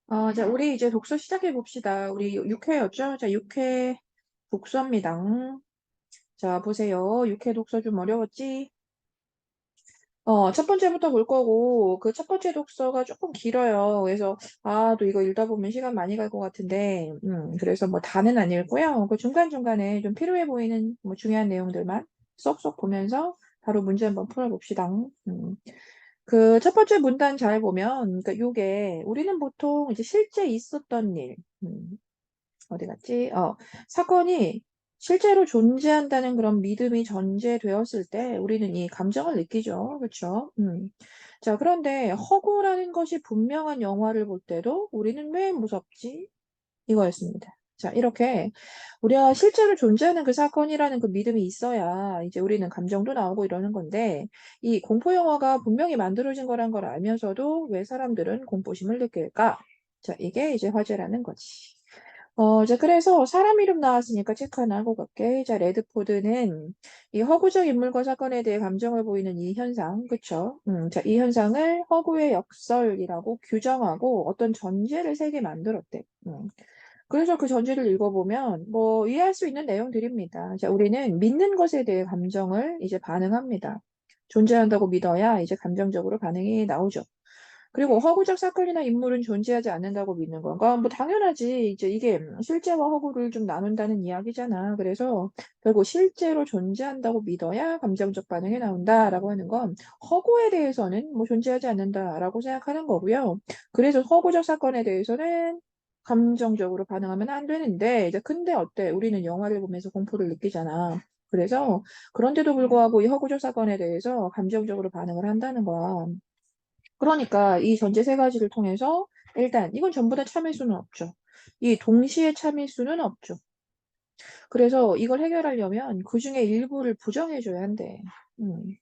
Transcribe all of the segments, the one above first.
자, 우리 이제 독서 시작해 봅시다. 우리 6회였죠? 자, 6회 독서입니다. 자, 보세요. 6회 독서 좀 어려웠지? 첫 번째부터 볼 거고, 그 첫 번째 독서가 조금 길어요. 그래서, 또 이거 읽다 보면 시간 많이 갈 것 같은데, 그래서 뭐 다는 안 읽고요. 그 중간중간에 좀 필요해 보이는 뭐 중요한 내용들만 쏙쏙 보면서 바로 문제 한번 풀어봅시다. 그 첫 번째 문단 잘 보면, 그러니까 요게, 우리는 보통 이제 실제 있었던 일, 어디 갔지? 사건이 실제로 존재한다는 그런 믿음이 전제되었을 때 우리는 이 감정을 느끼죠. 그렇죠? 자, 그런데 허구라는 것이 분명한 영화를 볼 때도 우리는 왜 무섭지? 이거였습니다. 자, 이렇게 우리가 실제로 존재하는 그 사건이라는 그 믿음이 있어야 이제 우리는 감정도 나오고 이러는 건데 이 공포 영화가 분명히 만들어진 거란 걸 알면서도 왜 사람들은 공포심을 느낄까? 자, 이게 이제 화제라는 거지. 자, 그래서 사람 이름 나왔으니까 체크 하나 하고 갈게. 자, 레드포드는 이 허구적 인물과 사건에 대해 감정을 보이는 이 현상, 그쵸? 자, 이 현상을 허구의 역설이라고 규정하고 어떤 전제를 세게 만들었대. 그래서 그 전제를 읽어보면 뭐 이해할 수 있는 내용들입니다. 자, 우리는 믿는 것에 대해 감정을 이제 반응합니다. 존재한다고 믿어야 이제 감정적으로 반응이 나오죠. 그리고 허구적 사건이나 인물은 존재하지 않는다고 믿는 건가? 뭐 당연하지. 이제 이게 실제와 허구를 좀 나눈다는 이야기잖아. 그래서 결국 실제로 존재한다고 믿어야 감정적 반응이 나온다라고 하는 건 허구에 대해서는 뭐 존재하지 않는다라고 생각하는 거고요. 그래서 허구적 사건에 대해서는 감정적으로 반응하면 안 되는데 이제 근데 어때? 우리는 영화를 보면서 공포를 느끼잖아. 그래서 그런데도 불구하고 이 허구적 사건에 대해서 감정적으로 반응을 한다는 거야. 그러니까 이 전제 세 가지를 통해서 일단 이건 전부 다 참일 수는 없죠. 이 동시에 참일 수는 없죠. 그래서 이걸 해결하려면 그중에 일부를 부정해줘야 한대. 음.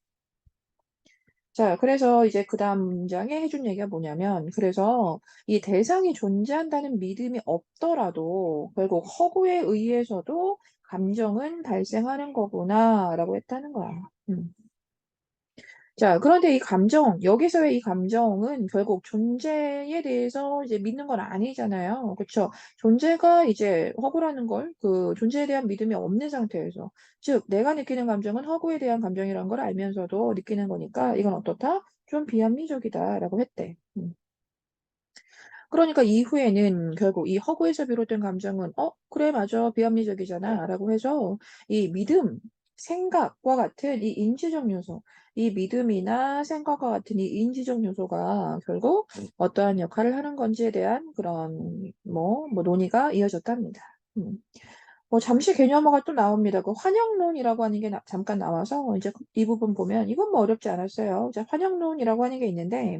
자, 그래서 이제 그 다음 문장에 해준 얘기가 뭐냐면, 그래서 이 대상이 존재한다는 믿음이 없더라도 결국 허구에 의해서도 감정은 발생하는 거구나, 라고 했다는 거야. 음. 자, 그런데 이 감정, 여기서의 이 감정은 결국 존재에 대해서 이제 믿는 건 아니잖아요. 그쵸? 존재가 이제 허구라는 걸, 그 존재에 대한 믿음이 없는 상태에서. 즉, 내가 느끼는 감정은 허구에 대한 감정이라는 걸 알면서도 느끼는 거니까 이건 어떻다? 좀 비합리적이다라고 했대. 그러니까 이후에는 결국 이 허구에서 비롯된 감정은 그래 맞아 비합리적이잖아 라고 해서 이 믿음, 생각과 같은 이 인지적 요소, 이 믿음이나 생각과 같은 이 인지적 요소가 결국 어떠한 역할을 하는 건지에 대한 그런 뭐 논의가 이어졌답니다. 음. 뭐 잠시 개념어가 또 나옵니다. 그 환영론이라고 하는 게 잠깐 나와서 이제 이 부분 보면 이건 뭐 어렵지 않았어요. 자, 환영론이라고 하는 게 있는데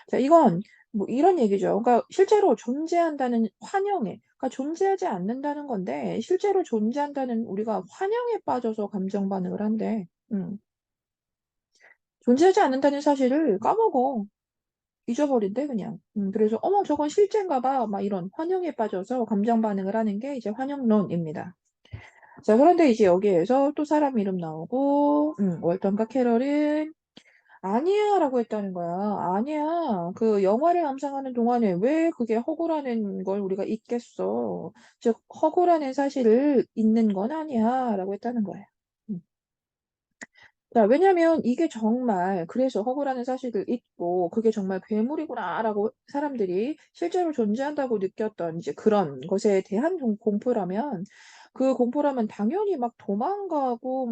자, 이건 뭐 이런 얘기죠. 그러니까 실제로 존재한다는 환영에, 그러니까 존재하지 않는다는 건데 실제로 존재한다는 우리가 환영에 빠져서 감정 반응을 한대. 존재하지 않는다는 사실을 까먹어. 잊어버린대 그냥. 그래서 어머 저건 실제인가 봐. 막 이런 환영에 빠져서 감정 반응을 하는 게 이제 환영론입니다. 자, 그런데 이제 여기에서 또 사람 이름 나오고, 월턴과 캐럴은 아니야 라고 했다는 거야. 아니야. 그 영화를 감상하는 동안에 왜 그게 허구라는 걸 우리가 잊겠어. 즉, 허구라는 사실을 잊는 건 아니야 라고 했다는 거야. 음. 자, 왜냐면 이게 정말 그래서 허구라는 사실을 잊고 그게 정말 괴물이구나라고 사람들이 실제로 존재한다고 느꼈던 이제 그런 것에 대한 공포라면 그 공포라면 당연히 막 도망가고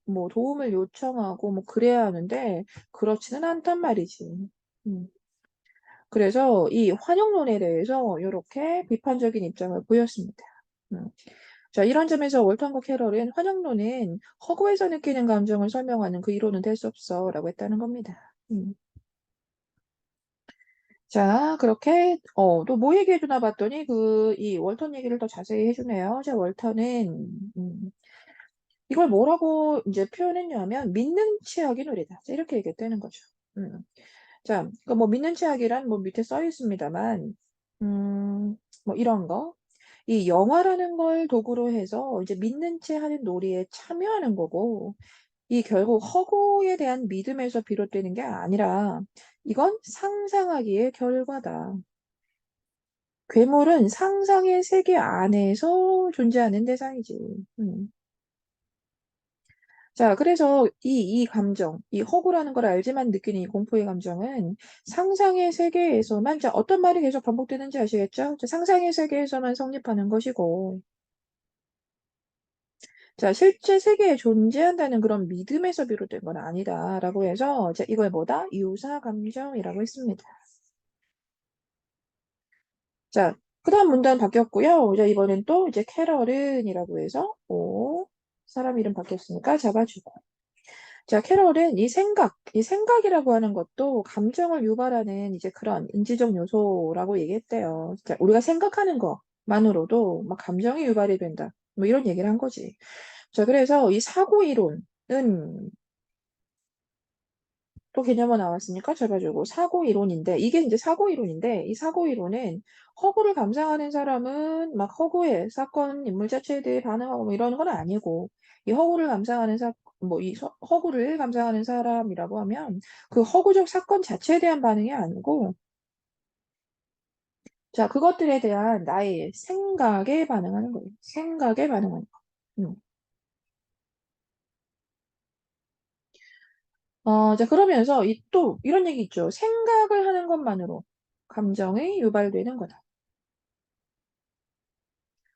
뭐 도움을 요청하고 뭐 그래야 하는데 그렇지는 않단 말이지. 음. 그래서 이 환영론에 대해서 이렇게 비판적인 입장을 보였습니다. 음. 자, 이런 점에서 월턴과 캐럴은 환영론은 허구에서 느끼는 감정을 설명하는 그 이론은 될 수 없어 라고 했다는 겁니다. 자, 그렇게 또 뭐 얘기해 주나 봤더니 이 월턴 얘기를 더 자세히 해주네요. 자, 월턴은 이걸 뭐라고 이제 표현했냐면 믿는 체학이 노래다. 자, 이렇게 얘기했다는 거죠. 음. 자, 그뭐 믿는 체학이란 뭐 밑에 써 있습니다만 뭐 이런 거. 이 영화라는 걸 도구로 해서 이제 믿는 채 하는 놀이에 참여하는 거고, 이 결국 허구에 대한 믿음에서 비롯되는 게 아니라, 이건 상상하기의 결과다. 괴물은 상상의 세계 안에서 존재하는 대상이지. 음. 자, 그래서 이 감정, 이 허구라는 걸 알지만 느끼는 이 공포의 감정은 상상의 세계에서만, 자, 어떤 말이 계속 반복되는지 아시겠죠? 자, 상상의 세계에서만 성립하는 것이고, 자, 실제 세계에 존재한다는 그런 믿음에서 비롯된 건 아니다라고 해서, 자, 이걸 뭐다? 유사 감정이라고 했습니다. 자, 그 다음 문단 바뀌었고요. 자, 이번엔 또 이제 캐럴은이라고 해서, 사람 이름 바뀌었으니까 잡아주고. 자, 캐럴은 이 생각이라고 하는 것도 감정을 유발하는 이제 그런 인지적 요소라고 얘기했대요. 자, 우리가 생각하는 것만으로도 막 감정이 유발이 된다. 뭐 이런 얘기를 한 거지. 자, 그래서 이 사고 이론은 또 개념은 나왔으니까 잡아주고 사고 이론인데 이게 이제 사고 이론인데 이 사고 이론은 허구를 감상하는 사람은 막 허구의 사건 인물 자체에 대해 반응하고 뭐 이런 건 아니고 이 허구를 감상하는 허구를 감상하는 사람이라고 하면 그 허구적 사건 자체에 대한 반응이 아니고 자 그것들에 대한 나의 생각에 반응하는 거예요. 생각에 반응하는 거. 음. 자 그러면서 이 또 이런 얘기 있죠. 생각을 하는 것만으로 감정이 유발되는 거다.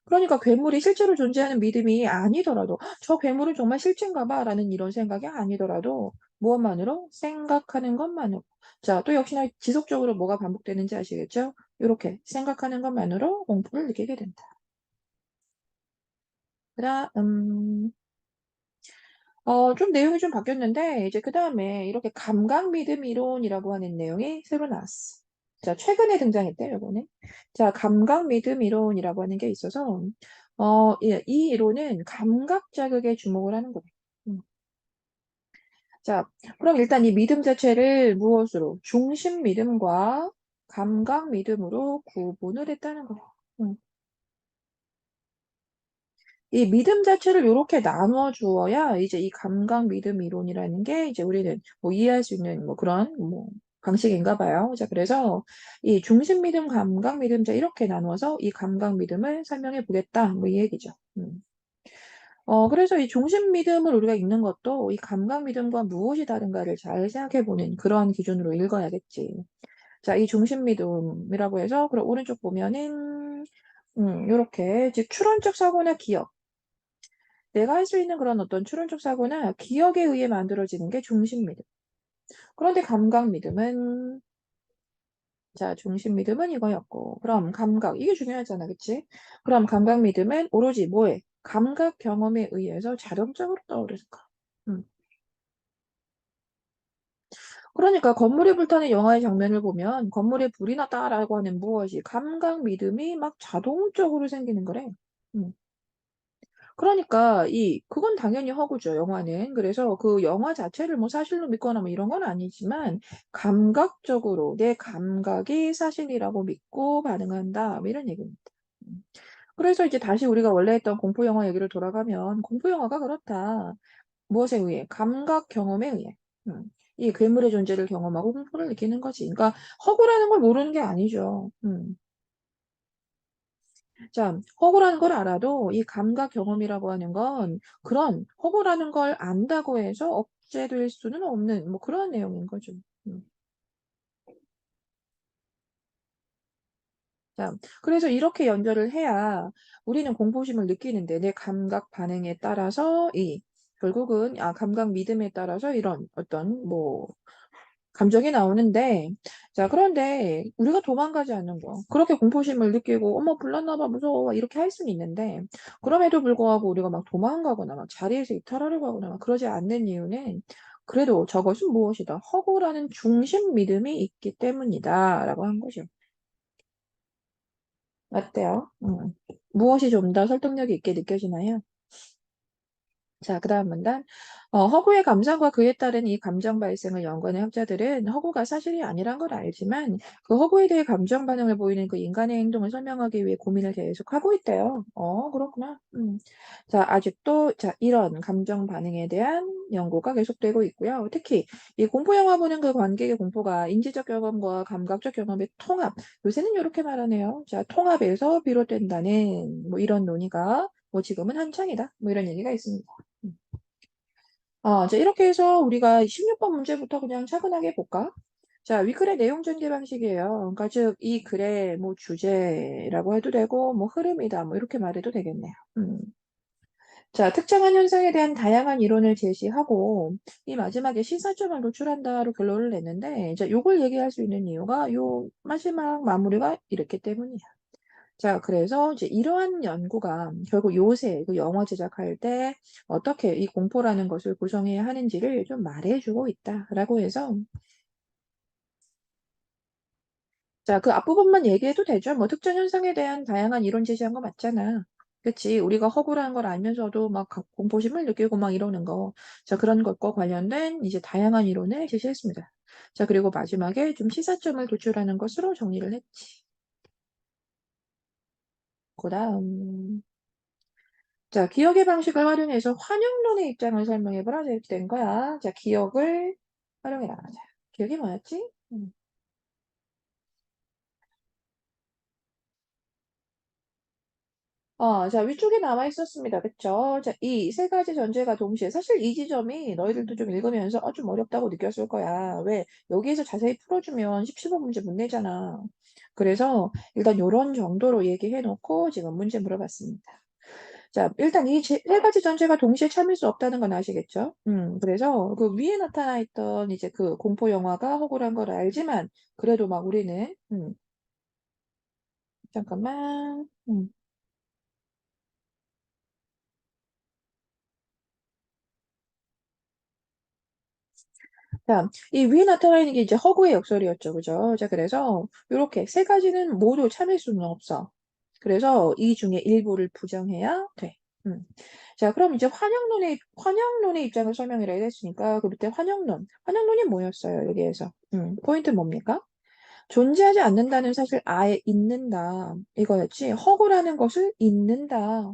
그러니까 괴물이 실제로 존재하는 믿음이 아니더라도 저 괴물은 정말 실제인가 봐라는 이런 생각이 아니더라도 무엇만으로? 생각하는 것만으로. 자, 또 역시나 지속적으로 뭐가 반복되는지 아시겠죠? 이렇게 생각하는 것만으로 공포를 느끼게 된다. 그다음 좀 내용이 좀 바뀌었는데 이제 그다음에 이렇게 감각 믿음 이론이라고 하는 내용이 새로 나왔어. 자, 최근에 등장했대요, 이거는. 자, 감각 믿음 이론이라고 하는 게 있어서 이 이론은 감각 자극에 주목을 하는 거예요. 음. 자, 그럼 일단 이 믿음 자체를 무엇으로? 중심 믿음과 감각 믿음으로 구분을 했다는 거예요. 음. 이 믿음 자체를 이렇게 나누어 주어야 이제 이 감각 믿음 이론이라는 게 이제 우리는 뭐 이해할 수 있는 뭐 그런 뭐 방식인가 봐요. 자, 그래서 이 중심 믿음, 감각 믿음 자 이렇게 나누어서 이 감각 믿음을 설명해 보겠다. 뭐 이 얘기죠. 그래서 이 중심 믿음을 우리가 읽는 것도 이 감각 믿음과 무엇이 다른가를 잘 생각해 보는 그러한 기준으로 읽어야겠지. 자, 이 중심 믿음이라고 해서 그럼 오른쪽 보면은 요렇게 즉 추론적 사고나 기억 내가 할 수 있는 그런 어떤 추론적 사고나 기억에 의해 만들어지는 게 중심 믿음. 그런데 감각 믿음은 자, 중심 믿음은 이거였고. 그럼 감각 이게 중요하잖아. 그치? 그럼 감각 믿음은 오로지 뭐에? 감각 경험에 의해서 자동적으로 떠오르니까. 음. 그러니까 건물이 불타는 영화의 장면을 보면 건물에 불이 났다라고 하는 무엇이 감각 믿음이 막 자동적으로 생기는 거래. 음. 그러니까 그건 당연히 허구죠, 영화는. 그래서 그 영화 자체를 뭐 사실로 믿거나 뭐 이런 건 아니지만 감각적으로 내 감각이 사실이라고 믿고 반응한다. 뭐 이런 얘기입니다. 음. 그래서 이제 다시 우리가 원래 했던 공포 영화 얘기를 돌아가면 공포 영화가 그렇다. 무엇에 의해? 감각 경험에 의해. 음. 이 괴물의 존재를 경험하고 공포를 느끼는 거지. 그러니까 허구라는 걸 모르는 게 아니죠. 자, 허구라는 걸 알아도 이 감각 경험이라고 하는 건 그런 허구라는 걸 안다고 해서 억제될 수는 없는 뭐 그런 내용인 거죠. 음. 자, 그래서 이렇게 연결을 해야 우리는 공포심을 느끼는데 내 감각 반응에 따라서 결국은 감각 믿음에 따라서 이런 어떤 뭐 감정이 나오는데, 자, 그런데 우리가 도망가지 않는 거. 그렇게 공포심을 느끼고, 어머, 불났나 봐, 무서워. 이렇게 할 수는 있는데, 그럼에도 불구하고 우리가 막 도망가거나, 막 자리에서 이탈하려고 하거나, 막 그러지 않는 이유는, 그래도 저것은 무엇이다? 허구라는 중심 믿음이 있기 때문이다. 라고 한 거죠. 어때요? 무엇이 좀 더 설득력이 있게 느껴지나요? 자, 그 다음 문단. 허구의 감정과 그에 따른 이 감정 발생을 연구하는 학자들은 허구가 사실이 아니란 걸 알지만 그 허구에 대해 감정 반응을 보이는 그 인간의 행동을 설명하기 위해 고민을 계속하고 있대요. 그렇구나. 자, 아직도 자, 이런 감정 반응에 대한 연구가 계속되고 있고요. 특히 이 공포 영화 보는 그 관객의 공포가 인지적 경험과 감각적 경험의 통합. 요새는 이렇게 말하네요. 자, 통합에서 비롯된다는 뭐 이런 논의가 뭐 지금은 한창이다. 뭐 이런 얘기가 있습니다. 음. 자, 이렇게 해서 우리가 16번 문제부터 그냥 차분하게 볼까? 자, 위글의 내용 전개 방식이에요. 그러니까 즉, 이 글의 뭐 주제라고 해도 되고, 뭐 흐름이다, 뭐 이렇게 말해도 되겠네요. 자, 특정한 현상에 대한 다양한 이론을 제시하고, 이 마지막에 시사점을 노출한다로 결론을 냈는데, 이제 요걸 얘기할 수 있는 이유가 요 마지막 마무리가 이렇기 때문이야. 자, 그래서 이제 이러한 연구가 결국 요새 그 영화 제작할 때 어떻게 이 공포라는 것을 구성해야 하는지를 좀 말해주고 있다라고 해서 자, 그 앞부분만 얘기해도 되죠. 뭐 특정 현상에 대한 다양한 이론 제시한 거 맞잖아. 그치? 우리가 허구라는 걸 알면서도 막 공포심을 느끼고 막 이러는 거. 자, 그런 것과 관련된 이제 다양한 이론을 제시했습니다. 자, 그리고 마지막에 좀 시사점을 도출하는 것으로 정리를 했지. 그다음. 자, 기억의 방식을 활용해서 환영론의 입장을 설명해보라. 이렇게 된 거야. 자, 기억을 활용해라. 자, 기억이 뭐였지? 자, 위쪽에 남아 있었습니다. 그쵸? 자, 이 세 가지 전제가 동시에, 사실 이 지점이 너희들도 좀 읽으면서, 좀 어렵다고 느꼈을 거야. 왜? 여기에서 자세히 풀어주면 10, 15문제 못 내잖아. 그래서 일단 요런 정도로 얘기해 놓고 지금 문제 물어봤습니다. 자, 일단 이 세 가지 전제가 동시에 참을 수 없다는 건 아시겠죠? 그래서 그 위에 나타나 있던 이제 그 공포 영화가 허구란 걸 알지만, 그래도 막 우리는, 잠깐만, 자, 이 위에 나타나 있는 게 이제 허구의 역설이었죠. 그죠? 자, 그래서 요렇게 세 가지는 모두 참을 수는 없어. 그래서 이 중에 일부를 부정해야 돼. 음. 자, 그럼 이제 환영론의 입장을 설명이라 했으니까, 그 밑에 환영론이 뭐였어요? 여기에서. 포인트 뭡니까? 존재하지 않는다는 사실 아예 있는다. 이거였지. 허구라는 것을 있는다.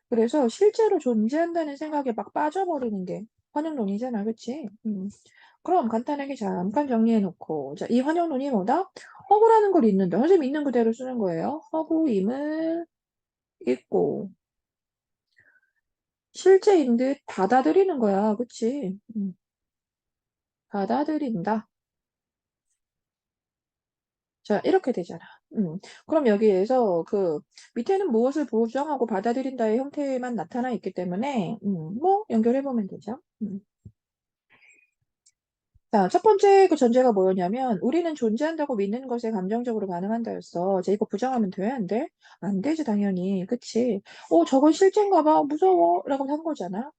그래서 실제로 존재한다는 생각에 막 빠져버리는 게 환영론이잖아. 그치? 그럼 간단하게 잠깐 정리해놓고. 자, 이 환영론이 뭐다? 허구라는 걸 있는다. 선생님 있는 그대로 쓰는 거예요. 허구임을 있고, 실제인 듯 받아들이는 거야. 그치? 받아들인다. 자, 이렇게 되잖아. 그럼 여기에서 그 밑에는 무엇을 부정하고 받아들인다의 형태만 나타나 있기 때문에, 뭐 연결해보면 되죠. 자, 첫 번째 그 전제가 뭐였냐면, 우리는 존재한다고 믿는 것에 감정적으로 반응한다였어. 자, 이거 부정하면 돼? 안 돼? 안 되지, 당연히. 그치? 저건 실제인가 봐. 무서워. 라고 한 거잖아.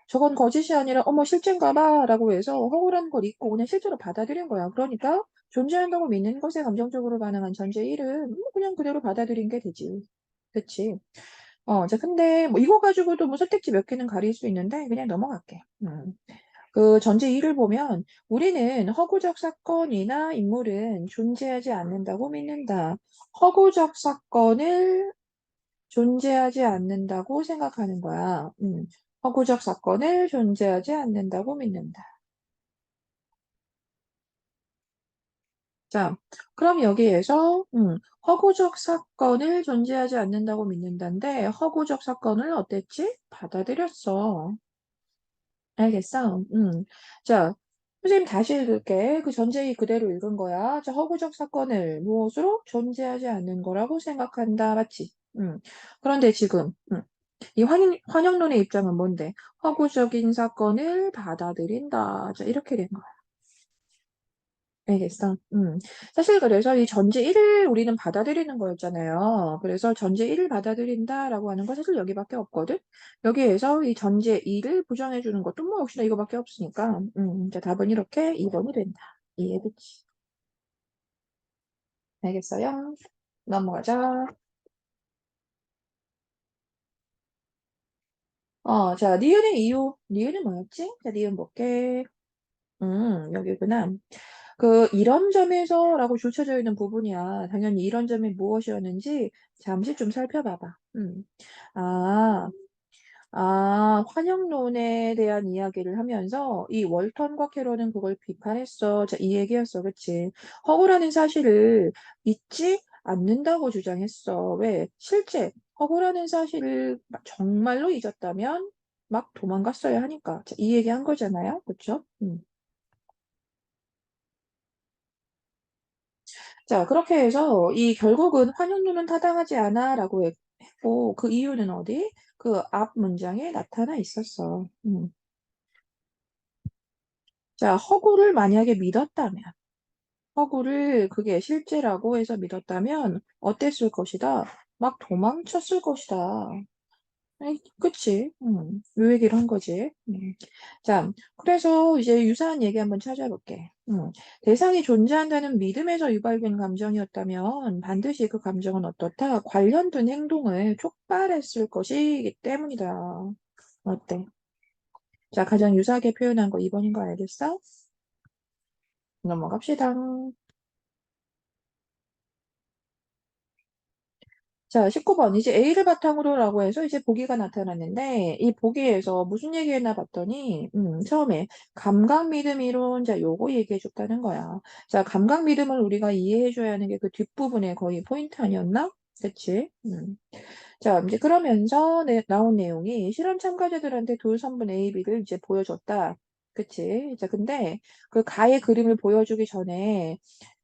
저건 거짓이 아니라, 어머, 실제인가 봐. 라고 해서 허구라는 걸 잊고 그냥 실제로 받아들인 거야. 그러니까, 존재한다고 믿는 것에 감정적으로 반응한 전제 1은 그냥 그대로 받아들인 게 되지. 그치? 자, 근데 뭐 이거 가지고도 뭐 선택지 몇 개는 가릴 수 있는데, 그냥 넘어갈게. 그 전제 2를 보면 우리는 허구적 사건이나 인물은 존재하지 않는다고 믿는다. 허구적 사건을 존재하지 않는다고 생각하는 거야. 허구적 사건을 존재하지 않는다고 믿는다. 자, 그럼 여기에서 허구적 사건을 존재하지 않는다고 믿는다인데 허구적 사건을 어땠지? 받아들였어. 알겠어? 자, 선생님 다시 읽을게. 그 전제의 그대로 읽은 거야. 자, 허구적 사건을 무엇으로 존재하지 않는 거라고 생각한다. 맞지? 그런데 지금, 이 환영론의 입장은 뭔데? 허구적인 사건을 받아들인다. 자, 이렇게 된 거야. 알겠어? 사실 그래서 이 전제 1을 우리는 받아들이는 거였잖아요. 그래서 전제 1을 받아들인다라고 하는 건 사실 여기밖에 없거든? 여기에서 이 전제 2를 부정해 주는 것도 뭐 역시나 이거밖에 없으니까, 이제 답은 이렇게 2번이 된다. 이해됐지? 알겠어요? 넘어가자. 자, 니은의 이유. 니은은 뭐였지? 자, 니은 볼게. 여기구나. 그, 이런 점에서라고 줄쳐져 있는 부분이야. 당연히 이런 점이 무엇이었는지 잠시 좀 살펴봐봐. 아, 환영론에 대한 이야기를 하면서 이 월턴과 캐롤은 그걸 비판했어. 자, 이 얘기였어. 그치? 허구라는 사실을 믿지 않는다고 주장했어. 왜? 실제 허구라는 사실을 정말로 잊었다면 막 도망갔어야 하니까. 자, 이 얘기 한 거잖아요. 그쵸? 자, 그렇게 해서 이 결국은 환영론은 타당하지 않아라고 했고 그 이유는 어디? 그 앞 문장에 나타나 있었어. 자, 허구를 만약에 믿었다면, 허구를 그게 실제라고 해서 믿었다면 어땠을 것이다? 막 도망쳤을 것이다. 에이, 그치? 요 얘기를 한 거지. 자, 그래서 이제 유사한 얘기 한번 찾아볼게. 대상이 존재한다는 믿음에서 유발된 감정이었다면 반드시 그 감정은 어떻다? 관련된 행동을 촉발했을 것이기 때문이다. 어때? 자, 가장 유사하게 표현한 거 2번인 거 알겠어? 넘어갑시다. 자, 19번. 이제 A를 바탕으로라고 해서 이제 보기가 나타났는데, 이 보기에서 무슨 얘기했나 봤더니, 처음에 감각 믿음 이론, 자, 요거 얘기해 줬다는 거야. 자, 감각 믿음을 우리가 이해해 줘야 하는 게 그 뒷부분에 거의 포인트 아니었나? 그치? 자, 이제 그러면서 나온 내용이 실험 참가자들한테 돌 선분 A, B를 이제 보여줬다. 그치? 자, 근데 그 가의 그림을 보여주기 전에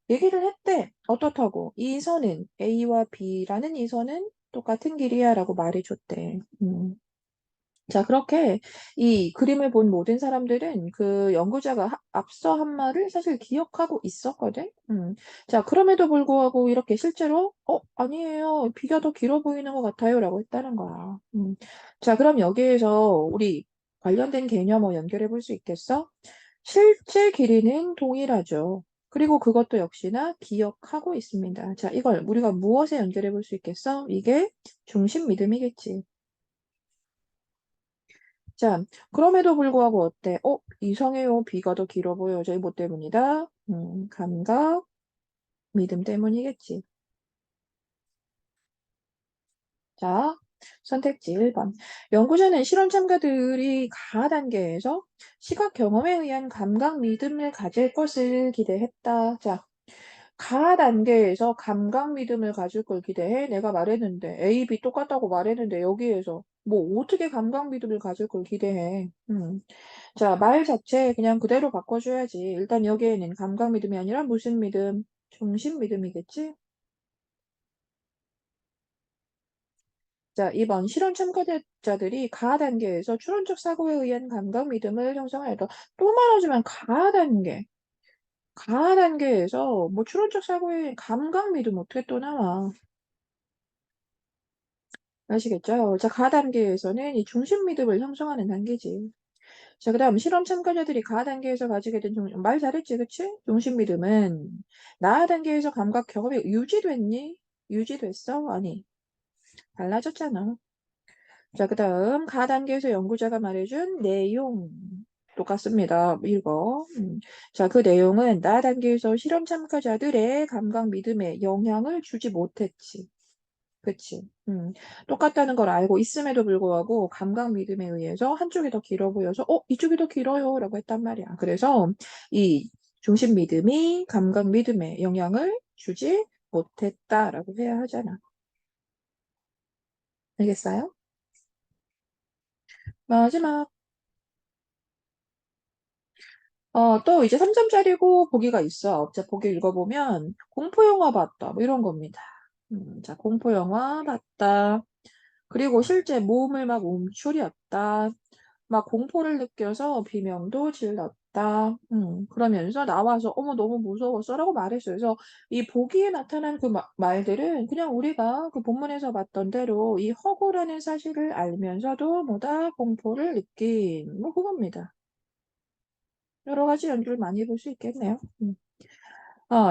얘기를 했대. 어떻다고? 이 선은 A와 B라는 이 선은 똑같은 길이야 라고 말해줬대. 자, 그렇게 이 그림을 본 모든 사람들은 그 연구자가 앞서 한 말을 사실 기억하고 있었거든. 자, 그럼에도 불구하고 이렇게 실제로 아니에요. B가 더 길어 보이는 것 같아요 라고 했다는 거야. 자, 그럼 여기에서 우리 관련된 개념 연결해 볼 수 있겠어? 실제 길이는 동일하죠. 그리고 그것도 역시나 기억하고 있습니다. 자, 이걸 우리가 무엇에 연결해 볼 수 있겠어? 이게 중심 믿음이겠지. 자, 그럼에도 불구하고 어때? 이상해요. B가 더 길어 보여요. 저희 뭐 때문이다? 감각, 믿음 때문이겠지. 자, 선택지 1번. 연구자는 실험 참가들이 가하 단계에서 시각 경험에 의한 감각 믿음을 가질 것을 기대했다. 자, 가 단계에서 감각 믿음을 가질 걸 기대해? 내가 말했는데, A, B 똑같다고 말했는데, 여기에서 뭐 어떻게 감각 믿음을 가질 걸 기대해? 자, 말 자체 그냥 그대로 바꿔줘야지. 일단 여기에는 감각 믿음이 아니라 무슨 믿음? 중심 믿음이겠지? 자, 2번. 실험 참가자들이 가 단계에서 추론적 사고에 의한 감각 믿음을 형성하였다. 또 말하지만 가 단계. 가 단계에서 뭐 추론적 사고에 의한 감각 믿음 어떻게 또 나와? 아시겠죠? 자, 가 단계에서는 이 중심 믿음을 형성하는 단계지. 자, 그 다음 실험 참가자들이 가 단계에서 가지게 된 말 잘했지, 그치? 중심 믿음은 나 단계에서 감각 경험이 유지됐니? 유지됐어? 아니, 달라졌잖아. 자, 그 다음 가 단계에서 연구자가 말해준 내용 똑같습니다. 이거. 자, 그 내용은 나 단계에서 실험 참가자들의 감각 믿음에 영향을 주지 못했지. 그치. 똑같다는 걸 알고 있음에도 불구하고 감각 믿음에 의해서 한쪽이 더 길어 보여서, 이쪽이 더 길어요. 라고 했단 말이야. 그래서 이 중심 믿음이 감각 믿음에 영향을 주지 못했다라고 해야 하잖아. 알겠어요? 마지막. 또 이제 3점짜리고 보기가 있어. 자, 보기 읽어보면 공포영화 봤다. 뭐 이런 겁니다. 자, 공포영화 봤다. 그리고 실제 몸을 막 움츠렸다. 막 공포를 느껴서 비명도 질렀다. 그러면서 나와서 어머 너무 무서웠어라고 말했어요. 그래서 이 보기에 나타난 그 말들은 그냥 우리가 그 본문에서 봤던 대로 이 허구라는 사실을 알면서도 뭐다 공포를 느낀 뭐 그겁니다. 여러 가지 연주를 많이 볼 수 있겠네요.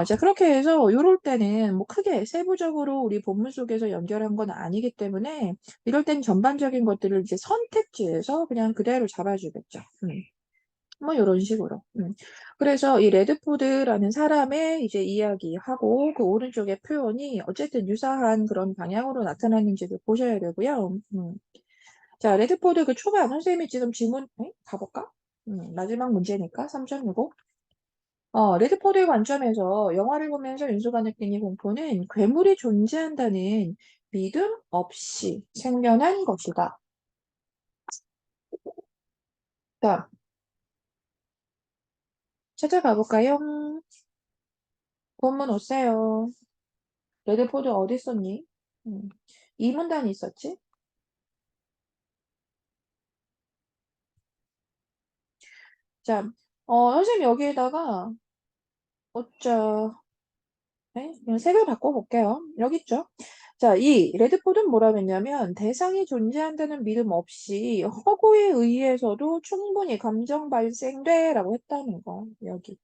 자, 그렇게 해서 요럴 때는 뭐 크게 세부적으로 우리 본문 속에서 연결한 건 아니기 때문에 이럴 땐 전반적인 것들을 이제 선택지에서 그냥 그대로 잡아주겠죠. 뭐 이런 식으로. 그래서 이 레드포드라는 사람의 이제 이야기하고 그 오른쪽의 표현이 어쨌든 유사한 그런 방향으로 나타나는지를 보셔야 되고요. 자, 레드포드 그 초반 선생님이 지금 가볼까? 마지막 문제니까 3.65. 레드포드의 관점에서 영화를 보면서 윤수가 느낀 이 공포는 괴물이 존재한다는 믿음 없이 생겨난 것이다. 자, 찾아가 볼까요? 본문 오세요. 레드포드 어디 있었니? 음, 이 문단이 있었지? 자, 선생님 여기에다가 어쩌, 네? 그냥 색을 바꿔볼게요. 여기 있죠? 자, 이 레드포드는 뭐라고 했냐면 대상이 존재한다는 믿음 없이 허구에 의해서도 충분히 감정 발생돼라고 했다는 거. 여기.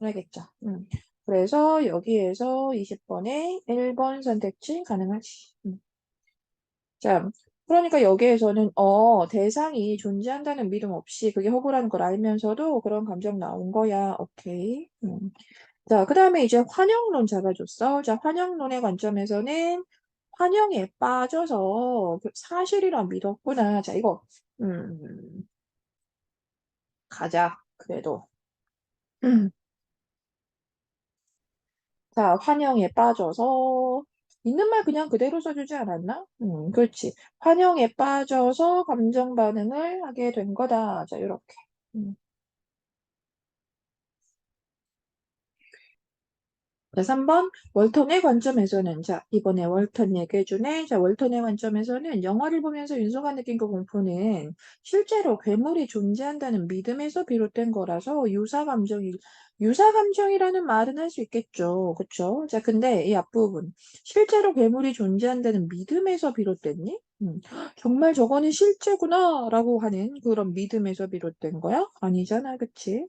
알겠죠? 그래서 여기에서 20번에 1번 선택지 가능하지. 자, 그러니까 여기에서는 대상이 존재한다는 믿음 없이 그게 허구라는 걸 알면서도 그런 감정 나온 거야. 오케이. 자, 그 다음에 이제 환영론 잡아줬어. 자, 환영론의 관점에서는 환영에 빠져서 그 사실이라 믿었구나. 자, 이거 가자. 그래도. 자, 환영에 빠져서 있는 말 그냥 그대로 써주지 않았나? 그렇지. 환영에 빠져서 감정 반응을 하게 된 거다. 자, 이렇게. 음. 자, 3번 월턴의 관점에서는 자, 이번에 월턴 얘기해주네. 자, 월턴의 관점에서는 영화를 보면서 윤서가 느낀 그 공포는 실제로 괴물이 존재한다는 믿음에서 비롯된 거라서 유사 감정이라는 말은 할 수 있겠죠. 그쵸? 자, 근데 이 앞부분 실제로 괴물이 존재한다는 믿음에서 비롯됐니? 정말 저거는 실제구나 라고 하는 그런 믿음에서 비롯된 거야? 아니잖아, 그치?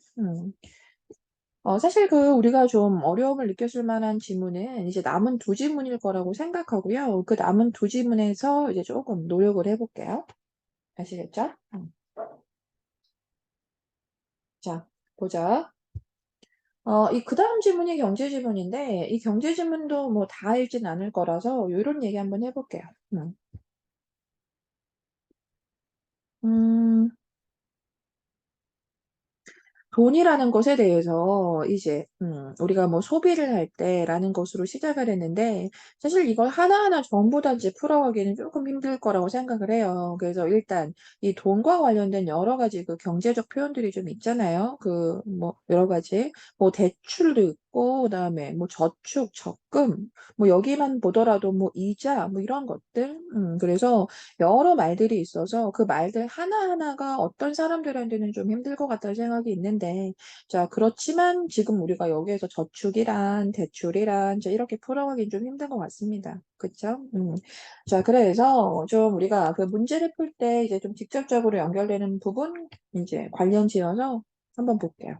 사실 우리가 좀 어려움을 느꼈을 만한 지문은 이제 남은 두 지문일 거라고 생각하고요. 그 남은 두 지문에서 이제 조금 노력을 해볼게요. 아시겠죠? 자, 보자. 그 다음 지문이 경제 지문인데, 이 경제 지문도 뭐 다 읽진 않을 거라서 이런 얘기 한번 해볼게요. 음, 돈이라는 것에 대해서 이제 우리가 뭐 소비를 할 때라는 것으로 시작을 했는데 사실 이걸 하나하나 전부 다 이제 풀어가기는 조금 힘들 거라고 생각을 해요. 그래서 일단 이 돈과 관련된 여러 가지 그 경제적 표현들이 좀 있잖아요. 그 뭐 여러 가지 뭐 대출도 있고 그다음에 뭐 저축, 적금 뭐 여기만 보더라도 뭐 이자 뭐 이런 것들 그래서 여러 말들이 있어서 그 말들 하나하나가 어떤 사람들한테는 좀 힘들 것 같다는 생각이 있는데, 자, 그렇지만 지금 우리가 여기에서 저축이란, 대출이란, 자, 이렇게 풀어가긴 좀 힘든 것 같습니다. 그쵸? 자, 그래서 좀 우리가 그 문제를 풀 때 이제 좀 직접적으로 연결되는 부분, 이제 관련 지어서 한번 볼게요.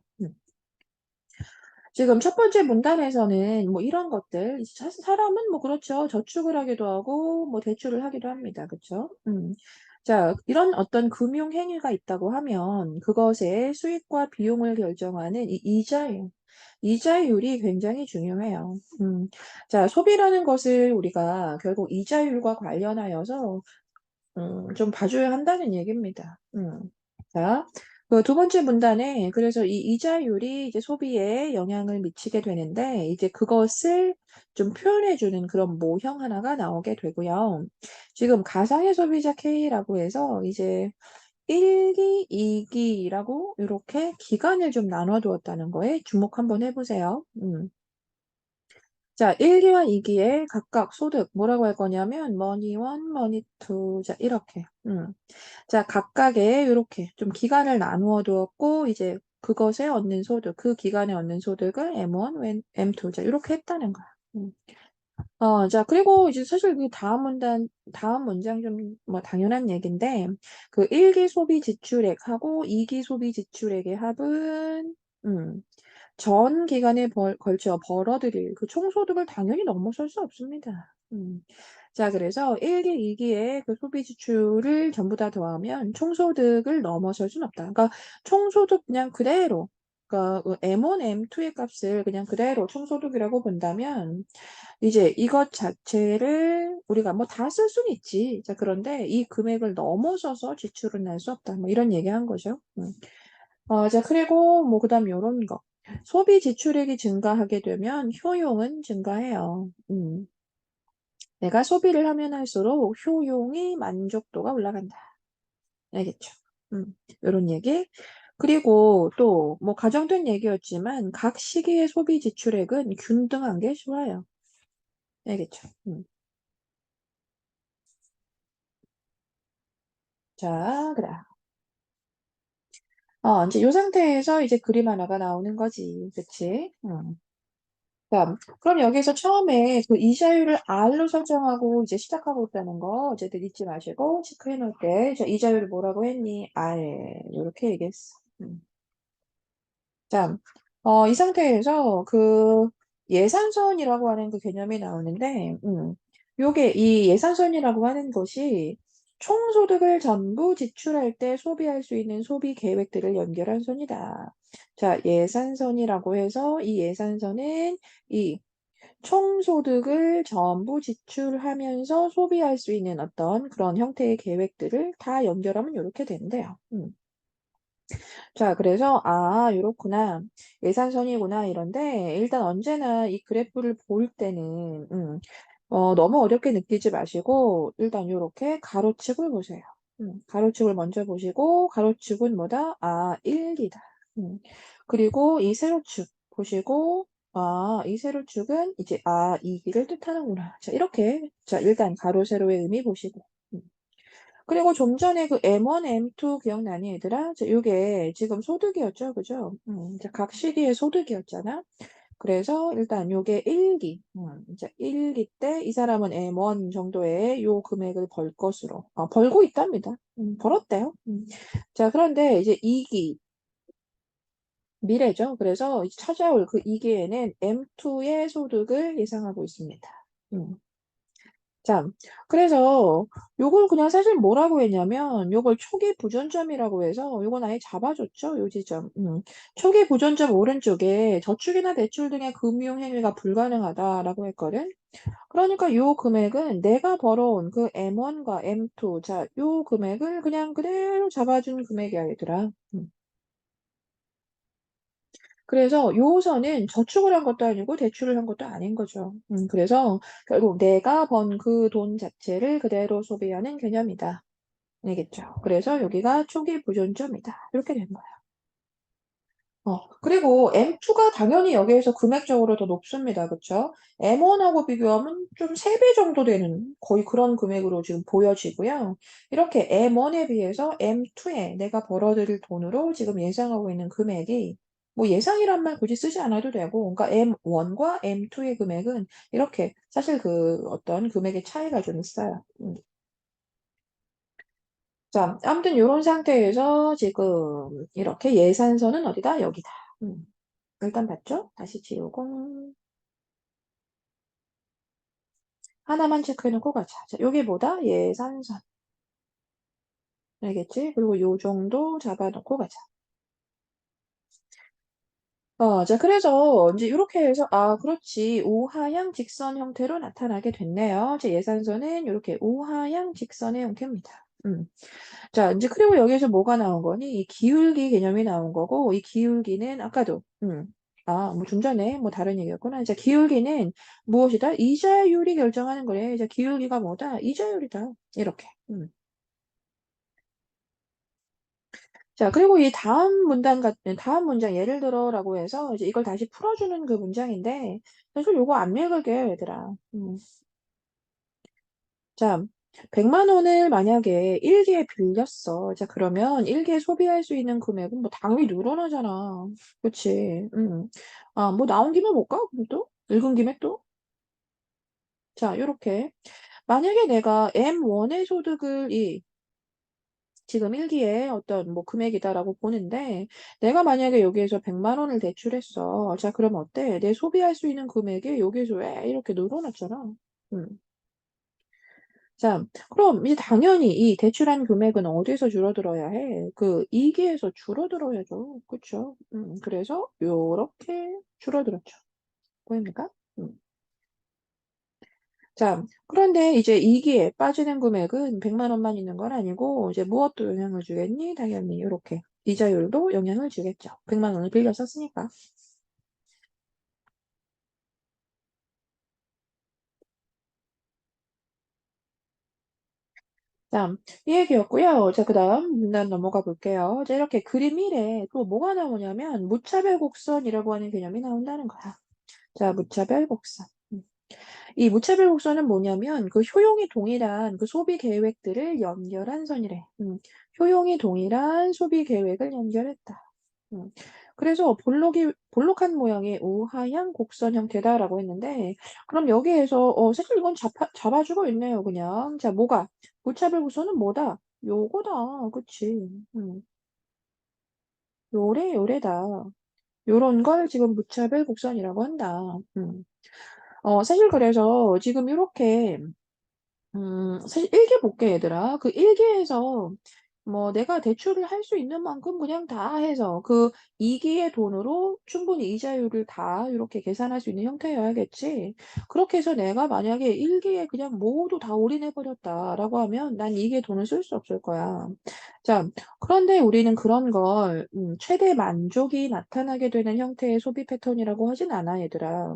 지금 첫 번째 문단에서는 뭐 이런 것들, 사람은 뭐 그렇죠. 저축을 하기도 하고, 뭐 대출을 하기도 합니다. 그쵸? 자, 이런 어떤 금융 행위가 있다고 하면 그것의 수익과 비용을 결정하는 이 이자율. 이자율이 굉장히 중요해요. 자, 소비라는 것을 우리가 결국 이자율과 관련하여서 좀 봐줘야 한다는 얘기입니다. 자, 그 두 번째 문단에 그래서 이 이자율이 이제 소비에 영향을 미치게 되는데 이제 그것을 좀 표현해주는 그런 모형 하나가 나오게 되고요. 지금 가상의 소비자 K라고 해서 이제 1기, 2기라고 이렇게 기간을 좀 나눠 두었다는 거에 주목 한번 해보세요. 자, 1기와 2기에 각각 소득 뭐라고 할 거냐면 머니 1, 머니 2. 자, 이렇게. 자, 각각의 이렇게 좀 기간을 나누어 두었고 이제 그것에 얻는 소득, 그 기간에 얻는 소득을 M1, M2. 자, 이렇게 했다는 거야. 자, 그리고 이제 사실 그 다음 문장 좀 뭐 당연한 얘기인데, 그 1기 소비 지출액하고 2기 소비 지출액의 합은 음, 전 기간에 걸쳐 벌어들일 그 총소득을 당연히 넘어설 수 없습니다. 자, 그래서 1기, 2기에 그 소비 지출을 전부 다 더하면 총소득을 넘어설 수는 없다. 그러니까 총소득 그냥 그대로, 그러니까 M1, M2의 값을 그냥 그대로 총소득이라고 본다면 이제 이것 자체를 우리가 뭐 다 쓸 수는 있지. 자, 그런데 이 금액을 넘어서서 지출은 할 수 없다. 뭐 이런 얘기 한 거죠. 자, 그리고 뭐 그다음 요런 거. 소비 지출액이 증가하게 되면 효용은 증가해요. 내가 소비를 하면 할수록 효용이 만족도가 올라간다. 알겠죠? 요런 얘기. 그리고 또 뭐 가정된 얘기였지만 각 시기의 소비 지출액은 균등한 게 좋아요. 알겠죠? 자, 그래. 이제 요 상태에서 이제 그림 하나가 나오는 거지. 그치? 자, 그럼 여기서 처음에 그 이자율을 R로 설정하고 이제 시작하고 있다는 거 어쨌든 잊지 마시고 체크해 놓을게. 자, 이자율을 뭐라고 했니? R. 이렇게 얘기했어. 자, 이 상태에서 그 예산선이라고 하는 그 개념이 나오는데, 요게 이 예산선이라고 하는 것이 총소득을 전부 지출할 때 소비할 수 있는 소비 계획들을 연결한 선이다. 자, 예산선이라고 해서 이 예산선은 이 총소득을 전부 지출하면서 소비할 수 있는 어떤 그런 형태의 계획들을 다 연결하면 이렇게 된대요. 자, 그래서, 요렇구나. 예산선이구나. 이런데, 일단 언제나 이 그래프를 볼 때는, 너무 어렵게 느끼지 마시고, 일단 요렇게 가로축을 보세요. 가로축을 먼저 보시고, 가로축은 뭐다? 1기다. 그리고 이 세로축 보시고, 이 세로축은 이제, 2기를 뜻하는구나. 자, 이렇게. 자, 일단 가로, 세로의 의미 보시고. 음. 그리고 좀 전에 그 M1, M2 기억나니 얘들아? 요게 지금 소득이었죠, 그죠? 이제 각 시기의 소득이었잖아. 그래서 일단 요게 1기, 이제 1기 때 이 사람은 M1 정도의 요 금액을 벌 것으로, 벌고 있답니다. 벌었대요. 자, 그런데 이제 2기, 미래죠. 그래서 이제 찾아올 그 2기에는 M2의 소득을 예상하고 있습니다. 음. 자, 그래서 요걸 그냥 사실 뭐라고 했냐면 요걸 초기 부전점이라고 해서 요건 아예 잡아줬죠. 요 지점. 초기 부전점 오른쪽에 저축이나 대출 등의 금융 행위가 불가능하다라고 했거든. 그러니까 요 금액은 내가 벌어온 그 M1과 M2, 자, 요 금액을 그냥 그대로 잡아준 금액이야, 얘들아. 그래서 요서는 저축을 한 것도 아니고 대출을 한 것도 아닌 거죠. 그래서 결국 내가 번 그 돈 자체를 그대로 소비하는 개념이다. 알겠죠? 그래서 여기가 초기 부존점이다. 이렇게 된 거야. 그리고 M2가 당연히 여기에서 금액적으로 더 높습니다. 그쵸? M1하고 비교하면 좀 3배 정도 되는 거의 그런 금액으로 지금 보여지고요. 이렇게 M1에 비해서 M2에 내가 벌어들일 돈으로 지금 예상하고 있는 금액이 뭐 예상이란 말 굳이 쓰지 않아도 되고, 그러니까 M1과 M2의 금액은 이렇게 사실 그 어떤 금액의 차이가 좀 있어요. 자, 아무튼 이런 상태에서 지금 이렇게 예산서는 어디다? 여기다. 음. 일단 봤죠? 다시 지우고 하나만 체크해놓고 가자. 자, 여기 뭐다? 예산선. 알겠지? 그리고 요 정도 잡아놓고 가자. 자, 그래서 이제 이렇게 해서 그렇지. 우하향 직선 형태로 나타나게 됐네요. 제 예산선은 이렇게 우하향 직선의 형태입니다. 자, 이제 그리고 여기에서 뭐가 나온 거니? 이 기울기 개념이 나온 거고, 이 기울기는 아까도, 뭐 좀 전에 뭐 다른 얘기였구나. 자, 기울기는 무엇이다? 이자율이 결정하는 거래. 자, 기울기가 뭐다? 이자율이다. 이렇게. 자, 그리고 이 다음 문장 예를 들어라고 해서 이제 이걸 다시 풀어주는 그 문장인데, 사실 요거 안 읽을게요, 얘들아. 자, 100만 원을 만약에 1기에 빌렸어. 자, 그러면 1기에 소비할 수 있는 금액은 뭐 당연히 늘어나잖아. 그치? 뭐 나온 김에 볼까? 그럼 또? 읽은 김에 또? 자, 요렇게. 만약에 내가 M1의 소득을 지금 일기에 어떤 뭐 금액이다라고 보는데 내가 만약에 여기에서 100만 원을 대출했어. 자, 그럼 어때? 내 소비할 수 있는 금액이 여기에서 왜 이렇게 늘어났잖아. 음. 자, 그럼 이제 당연히 이 대출한 금액은 어디서 줄어들어야 해? 그 이기에서 줄어들어야죠. 그쵸? 그래서 요렇게 줄어들었죠. 보입니까? 음. 자, 그런데 이제 이기에 빠지는 금액은 100만 원만 있는 건 아니고 이제 무엇도 영향을 주겠니? 당연히 이렇게 이자율도 영향을 주겠죠. 100만 원을 빌려 썼으니까. 자, 이 얘기였고요. 자, 그다음 문단 넘어가 볼게요. 자, 이렇게 그림 1에 또 뭐가 나오냐면 무차별 곡선이라고 하는 개념이 나온다는 거야. 자, 무차별 곡선. 이 무차별 곡선은 뭐냐면 그 효용이 동일한 그 소비 계획들을 연결한 선이래. 효용이 동일한 소비 계획을 연결했다. 음. 그래서 볼록한 모양의 우하향 곡선 형태다라고 했는데, 그럼 여기에서, 사실 이건 잡아주고 있네요, 그냥. 자, 뭐가? 무차별 곡선은 뭐다? 요거다. 그치. 요래다. 요런 걸 지금 무차별 곡선이라고 한다. 사실 그래서 지금 이렇게 사실 일기 볼게, 얘들아. 그 일기에서 뭐 내가 대출을 할 수 있는 만큼 그냥 다 해서 그 이기의 돈으로 충분히 이자율을 다 이렇게 계산할 수 있는 형태여야겠지. 그렇게 해서 내가 만약에 일기에 그냥 모두 다 올인해 버렸다라고 하면 난 이기의 돈을 쓸 수 없을 거야. 자, 그런데 우리는 그런 걸 최대 만족이 나타나게 되는 형태의 소비 패턴이라고 하진 않아, 얘들아.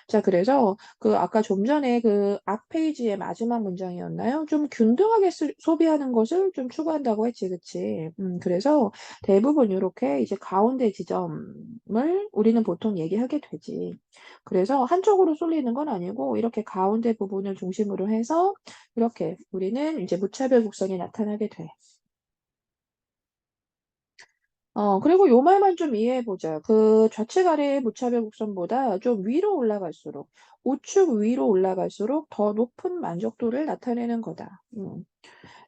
자, 그래서 그 아까 좀 전에 그 앞 페이지의 마지막 문장이었나요? 좀 균등하게 소비하는 것을 좀 추구한다고 했지, 그치? 그래서 대부분 이렇게 이제 가운데 지점을 우리는 보통 얘기하게 되지. 그래서 한쪽으로 쏠리는 건 아니고 이렇게 가운데 부분을 중심으로 해서 이렇게 우리는 이제 무차별 곡선이 나타나게 돼. 그리고 요 말만 좀 이해해보자. 그 좌측 아래의 무차별 곡선보다 좀 위로 올라갈수록, 우측 위로 올라갈수록 더 높은 만족도를 나타내는 거다.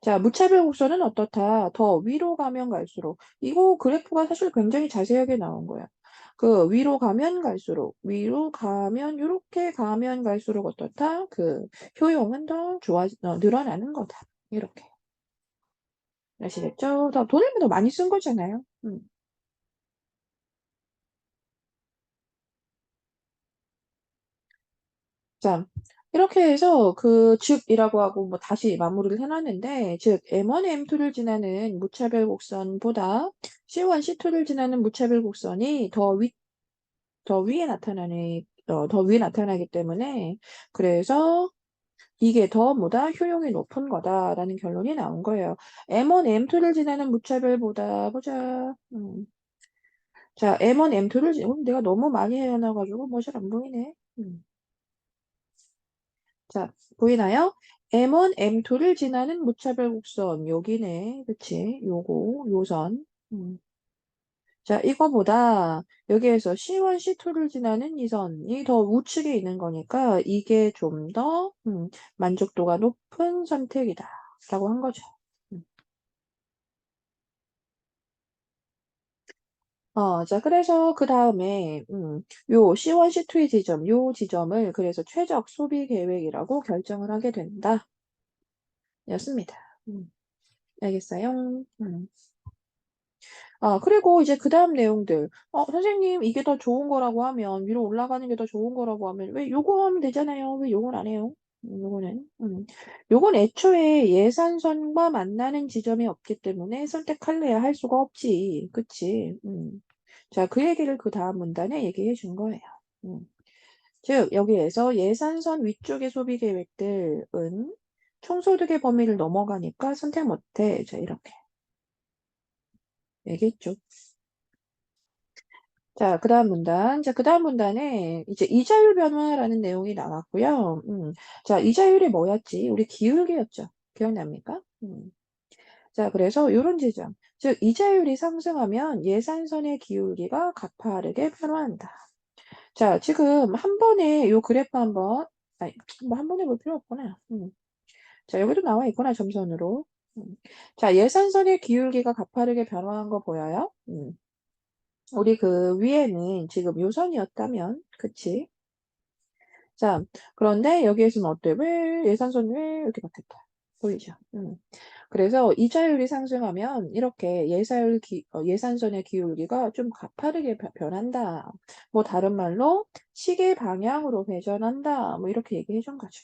자, 무차별 곡선은 어떻다? 더 위로 가면 갈수록. 이거 그래프가 사실 굉장히 자세하게 나온 거야. 그 위로 가면 갈수록, 위로 가면, 이렇게 가면 갈수록 어떻다? 그 효용은 더 늘어나는 거다. 이렇게. 아시겠죠? 돈을 더 많이 쓴 거잖아요. 자, 이렇게 해서 그 즉이라고 하고 뭐 다시 마무리를 해놨는데 즉 M1, M2를 지나는 무차별 곡선보다 C1, C2를 지나는 무차별 곡선이 더 위에 나타나기 때문에 그래서 이게 더 뭐다 효용이 높은 거다라는 결론이 나온 거예요. M1, M2를 지나는 무차별보다 보자. 자, M1, M2를 내가 너무 많이 해놔가지고 뭐 잘 안 보이네. 자, 보이나요? M1, M2를 지나는 무차별 곡선, 여기네. 그치? 요선. 음. 자, 이거보다 여기에서 C1, C2를 지나는 이 선이 더 우측에 있는 거니까 이게 좀 더 만족도가 높은 선택이다. 라고 한 거죠. 음. 자, 그래서 그 다음에, 요 C1, C2의 지점, 요 지점을 그래서 최적 소비 계획이라고 결정을 하게 된다. 였습니다. 알겠어요? 그리고 이제 그 다음 내용들. 선생님, 이게 더 좋은 거라고 하면, 위로 올라가는 게 더 좋은 거라고 하면, 왜 요거 하면 되잖아요. 왜 요걸 안 해요? 요거는. 요건 애초에 예산선과 만나는 지점이 없기 때문에 선택할래야 할 수가 없지. 그치? 자, 그 얘기를 그 다음 문단에 얘기해 준 거예요. 음. 즉, 여기에서 예산선 위쪽의 소비 계획들은 총소득의 범위를 넘어가니까 선택 못해. 자, 이렇게 얘기했죠. 자, 그 다음 문단. 자, 그 다음 문단에 이제 이자율 변화라는 내용이 나왔고요. 자, 이자율이 뭐였지? 우리 기울기였죠. 기억납니까? 자, 그래서 요런 지점. 즉, 이자율이 상승하면 예산선의 기울기가 가파르게 변화한다. 자, 지금 한 번에 요 그래프 한번, 아니, 뭐 한 번에 볼 필요 없구나. 자, 여기도 나와 있구나, 점선으로. 자, 예산선의 기울기가 가파르게 변화한 거 보여요? 우리 그 위에는 지금 요선이었다면, 그치? 자, 그런데 여기에서는 어때? 왜 예산선 왜 이렇게 바뀌었다? 보이죠? 그래서 이자율이 상승하면 이렇게 예산선의 기울기가 좀 가파르게 변한다. 뭐 다른 말로 시계 방향으로 회전한다. 뭐 이렇게 얘기해 준 거죠.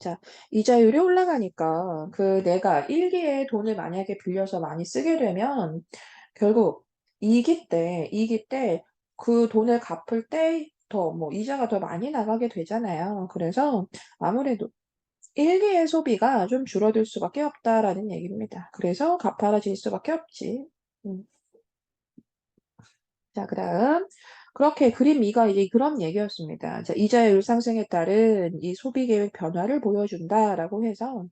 자, 이자율이 올라가니까 그 내가 일기에 돈을 만약에 빌려서 많이 쓰게 되면 결국 이기 때 그 돈을 갚을 때 더 뭐 이자가 더 많이 나가게 되잖아요. 그래서 아무래도 일기의 소비가 좀 줄어들 수밖에 없다라는 얘기입니다. 그래서 가파라질 수밖에 없지. 음. 자, 그다음 그렇게 그림 2가 이제 그런 얘기였습니다. 자, 이자율 상승에 따른 이 소비 계획 변화를 보여준다라고 해서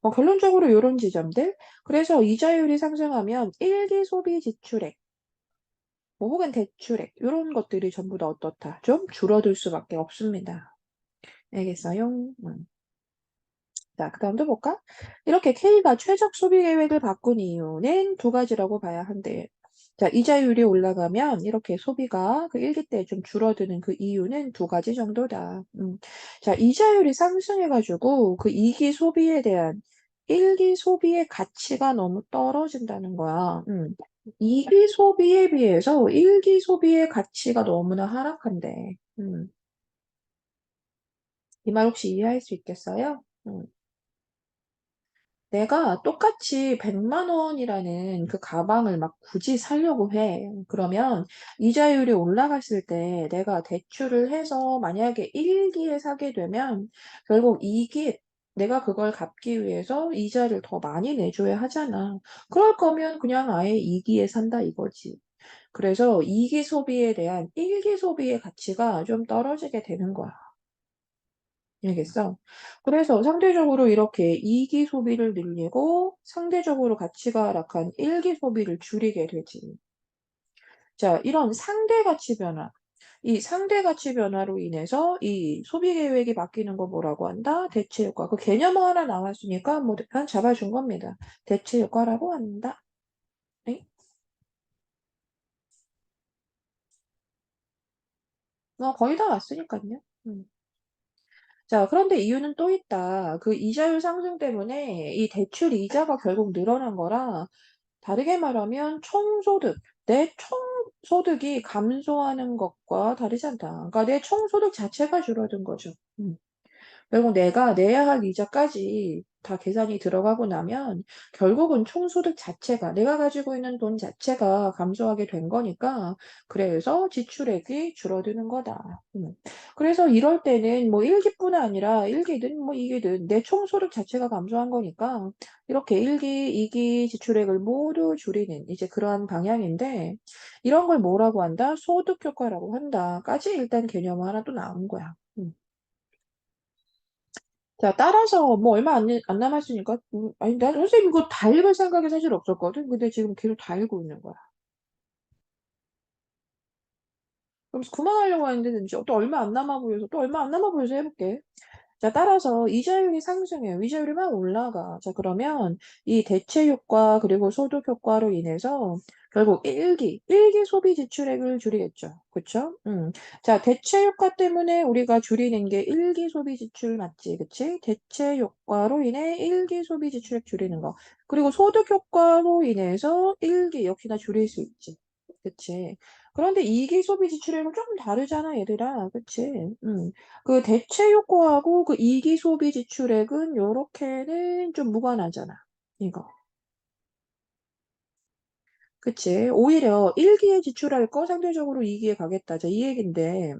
뭐 결론적으로 요런 지점들. 그래서 이자율이 상승하면 일기 소비 지출액, 뭐 혹은 대출액 요런 것들이 전부 다 어떻다? 좀 줄어들 수밖에 없습니다. 알겠어요? 자, 그다음 또 볼까? 이렇게 K가 최적 소비 계획을 바꾼 이유는 두 가지라고 봐야 한대. 자, 이자율이 올라가면 이렇게 소비가 그 일기 때 좀 줄어드는 그 이유는 두 가지 정도다. 자, 이자율이 상승해가지고 그 이기 소비에 대한 일기 소비의 가치가 너무 떨어진다는 거야. 이기 소비에 비해서 일기 소비의 가치가 너무나 하락한대. 이 말 혹시 이해할 수 있겠어요? 내가 똑같이 100만 원이라는 그 가방을 막 굳이 사려고 해. 그러면 이자율이 올라갔을 때 내가 대출을 해서 만약에 1기에 사게 되면 결국 2기 내가 그걸 갚기 위해서 이자를 더 많이 내줘야 하잖아. 그럴 거면 그냥 아예 2기에 산다 이거지. 그래서 2기 소비에 대한 1기 소비의 가치가 좀 떨어지게 되는 거야. 알겠어? 그래서 상대적으로 이렇게 2기 소비를 늘리고 상대적으로 가치가 하락한 1기 소비를 줄이게 되지. 자, 이런 상대 가치 변화. 이 상대 가치 변화로 인해서 이 소비 계획이 바뀌는 거 뭐라고 한다? 대체 효과. 그 개념어 하나 나왔으니까 뭐 약간 잡아준 겁니다. 대체 효과라고 한다. 네? 거의 다 왔으니까요. 자, 그런데 이유는 또 있다. 그 이자율 상승 때문에 이 대출 이자가 결국 늘어난 거라 다르게 말하면 총소득, 내 총소득이 감소하는 것과 다르지 않다. 그러니까 내 총소득 자체가 줄어든 거죠. 결국 내가 내야 할 이자까지 다 계산이 들어가고 나면 결국은 총소득 자체가 내가 가지고 있는 돈 자체가 감소하게 된 거니까 그래서 지출액이 줄어드는 거다. 그래서 이럴 때는 뭐 1기뿐 아니라 1기든 뭐 2기든 내 총소득 자체가 감소한 거니까 이렇게 1기, 2기 지출액을 모두 줄이는 이제 그러한 방향인데 이런 걸 뭐라고 한다? 소득 효과라고 한다까지 일단 개념 하나 또 나온 거야. 자, 따라서 뭐 얼마 안 남았으니까, 아니, 난 선생님 이거 다 읽을 생각이 사실 없었거든? 근데 지금 계속 다 읽고 있는 거야. 그래서 그만하려고 했는데, 이제 또 얼마 안 남아 보여서, 또 얼마 안 남아 보여서 해볼게. 자, 따라서 이자율이 상승해요. 이자율이 막 올라가. 자, 그러면 이 대체 효과 그리고 소득 효과로 인해서 결국 일기 소비 지출액을 줄이겠죠. 그쵸? 자, 대체 효과 때문에 우리가 줄이는 게 일기 소비 지출 맞지? 그치? 대체 효과로 인해 일기 소비 지출액 줄이는 거. 그리고 소득 효과로 인해서 일기 역시나 줄일 수 있지. 그치? 그런데 이기 소비 지출액은 조금 다르잖아, 얘들아. 그치? 그 대체 효과하고 그 이기 소비 지출액은 요렇게는 좀 무관하잖아. 이거. 그치? 오히려 1기에 지출할 거 상대적으로 2기에 가겠다. 자, 이 얘긴데.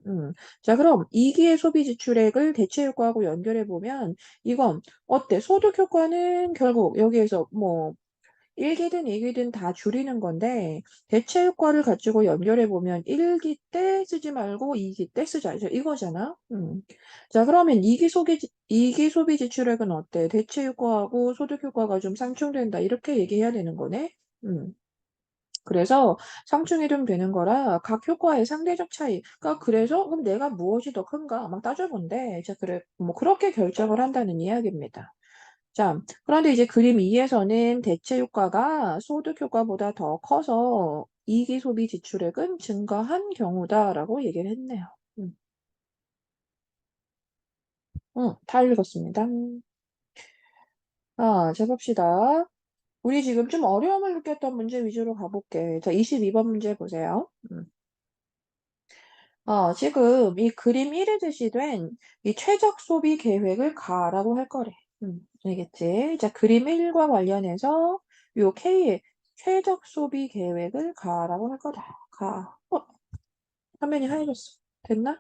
자, 그럼 2기의 소비 지출액을 대체 효과하고 연결해 보면 이건 어때? 소득 효과는 결국 여기에서 뭐 1기든 2기든 다 줄이는 건데 대체 효과를 가지고 연결해 보면 1기 때 쓰지 말고 2기 때 쓰자. 이거잖아. 자, 그러면 2기 소비 지출액은 어때? 대체 효과하고 소득 효과가 좀 상충된다. 이렇게 얘기해야 되는 거네. 음. 그래서 상충이동 되는 거라 각 효과의 상대적 차이. 그러니까 그래서 그럼 내가 무엇이 더 큰가 막 따져본대. 자, 그래 뭐 그렇게 결정을 한다는 이야기입니다. 자, 그런데 이제 그림 2에서는 대체 효과가 소득 효과보다 더 커서 이기 소비 지출액은 증가한 경우다라고 얘기를 했네요. 다 읽었습니다. 자, 봅시다. 우리 지금 좀 어려움을 느꼈던 문제 위주로 가볼게. 자, 22번 문제 보세요. 지금 이 그림 1에 제시된 이 최적 소비 계획을 가라고 할 거래. 알겠지? 자, 그림 1과 관련해서 요 K의 최적 소비 계획을 가라고 할 거다. 가. 화면이 하얘졌어. 됐나?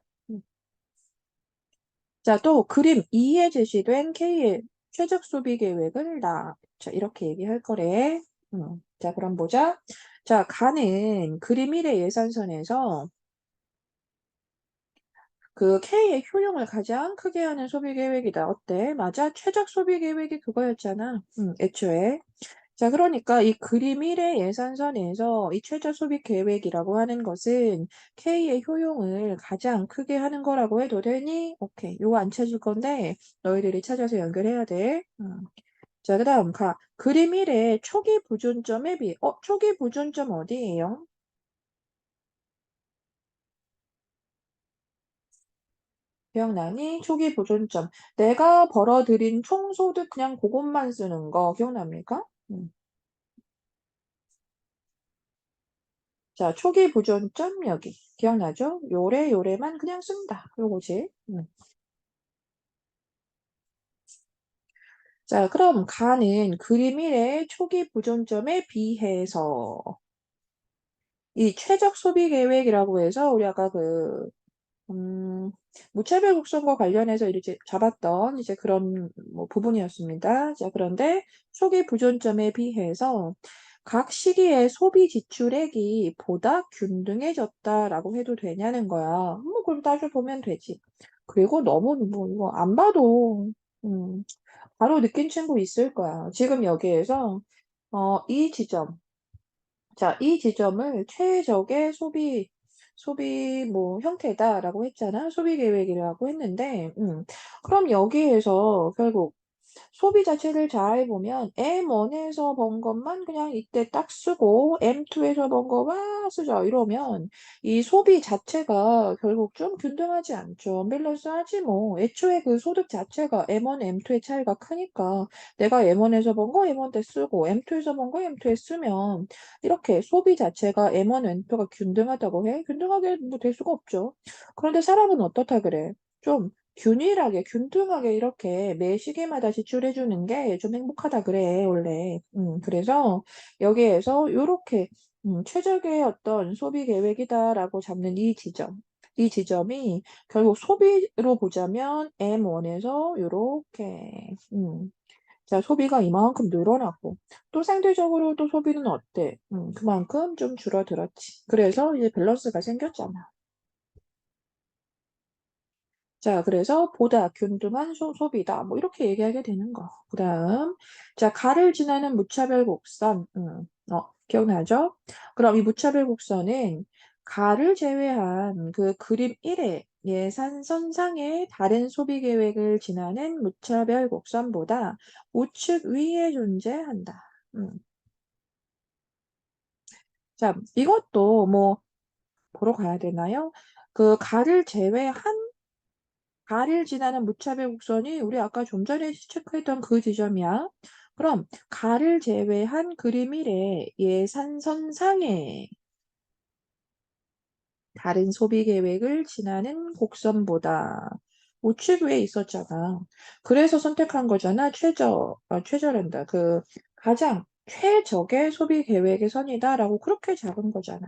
자, 또 그림 2에 제시된 K의 최적 소비 계획을 나. 자, 이렇게 얘기할 거래. 자, 그럼 보자. 자, 가는 그림 1의 예산선에서 그 K의 효용을 가장 크게 하는 소비 계획이다. 어때? 맞아? 최적 소비 계획이 그거였잖아. 애초에. 자, 그러니까 이 그림 1의 예산선에서 이 최저 소비 계획이라고 하는 것은 K의 효용을 가장 크게 하는 거라고 해도 되니? 오케이. 요거 안 찾을 건데 너희들이 찾아서 연결해야 돼. 자, 그다음 그림 1의 초기 부존점에 비해 초기 부존점 어디예요? 기억나니? 초기 보존점. 내가 벌어들인 총소득 그냥 그것만 쓰는 거 기억납니까? 자, 초기 보존점 여기. 기억나죠? 요래만 그냥 쓴다. 요거지. 자, 그럼 가는 그림 1의 초기 보존점에 비해서 이 최적 소비 계획이라고 해서 우리 아까 무차별 곡선과 관련해서 이렇게 잡았던 이제 그런 뭐 부분이었습니다. 자, 그런데 초기 부존점에 비해서 각 시기의 소비 지출액이 보다 균등해졌다라고 해도 되냐는 거야. 뭐 그럼 따져보면 되지. 그리고 너무 뭐 이거 안 봐도 음, 바로 느낀 친구 있을 거야. 지금 여기에서 이 지점 자, 이 지점을 최적의 소비 뭐 형태다라고 했잖아. 소비 계획이라고 했는데, 그럼 여기에서 결국 소비 자체를 잘 보면 M1에서 번 것만 그냥 이때 딱 쓰고 M2에서 번 거만 쓰자 이러면 이 소비 자체가 결국 좀 균등하지 않죠. 밸런스하지 뭐. 애초에 그 소득 자체가 M1, M2의 차이가 크니까 내가 M1에서 번 거 M1 때 쓰고 M2에서 번 거 M2에 쓰면 이렇게 소비 자체가 M1, M2가 균등하다고 해? 균등하게 뭐 될 수가 없죠. 그런데 사람은 어떻다 그래? 좀 균일하게, 균등하게 이렇게 매 시기마다 지출해 주는 게 좀 행복하다 그래, 원래. 그래서 여기에서 요렇게 최적의 어떤 소비 계획이다라고 잡는 이 지점. 이 지점이 결국 소비로 보자면 M1에서 요렇게 자, 소비가 이만큼 늘어났고 또 상대적으로 또 소비는 어때? 그만큼 좀 줄어들었지. 그래서 이제 밸런스가 생겼잖아. 자, 그래서 보다 균등한 소비다. 뭐 이렇게 얘기하게 되는 거. 그다음 자, 가를 지나는 무차별 곡선. 기억나죠? 그럼 이 무차별 곡선은 가를 제외한 그 그림 1의 예산선상의 다른 소비 계획을 지나는 무차별 곡선보다 우측 위에 존재한다. 음. 자, 이것도 뭐 보러 가야 되나요? 그 가를 제외한 가를 지나는 무차별 곡선이 우리 아까 좀 전에 체크했던 그 지점이야. 그럼 가를 제외한 그림 1의 예산선상에 다른 소비 계획을 지나는 곡선보다 우측 위에 있었잖아. 그래서 선택한 거잖아. 최저란다. 그 가장 최적의 소비 계획의 선이다라고 그렇게 잡은 거잖아.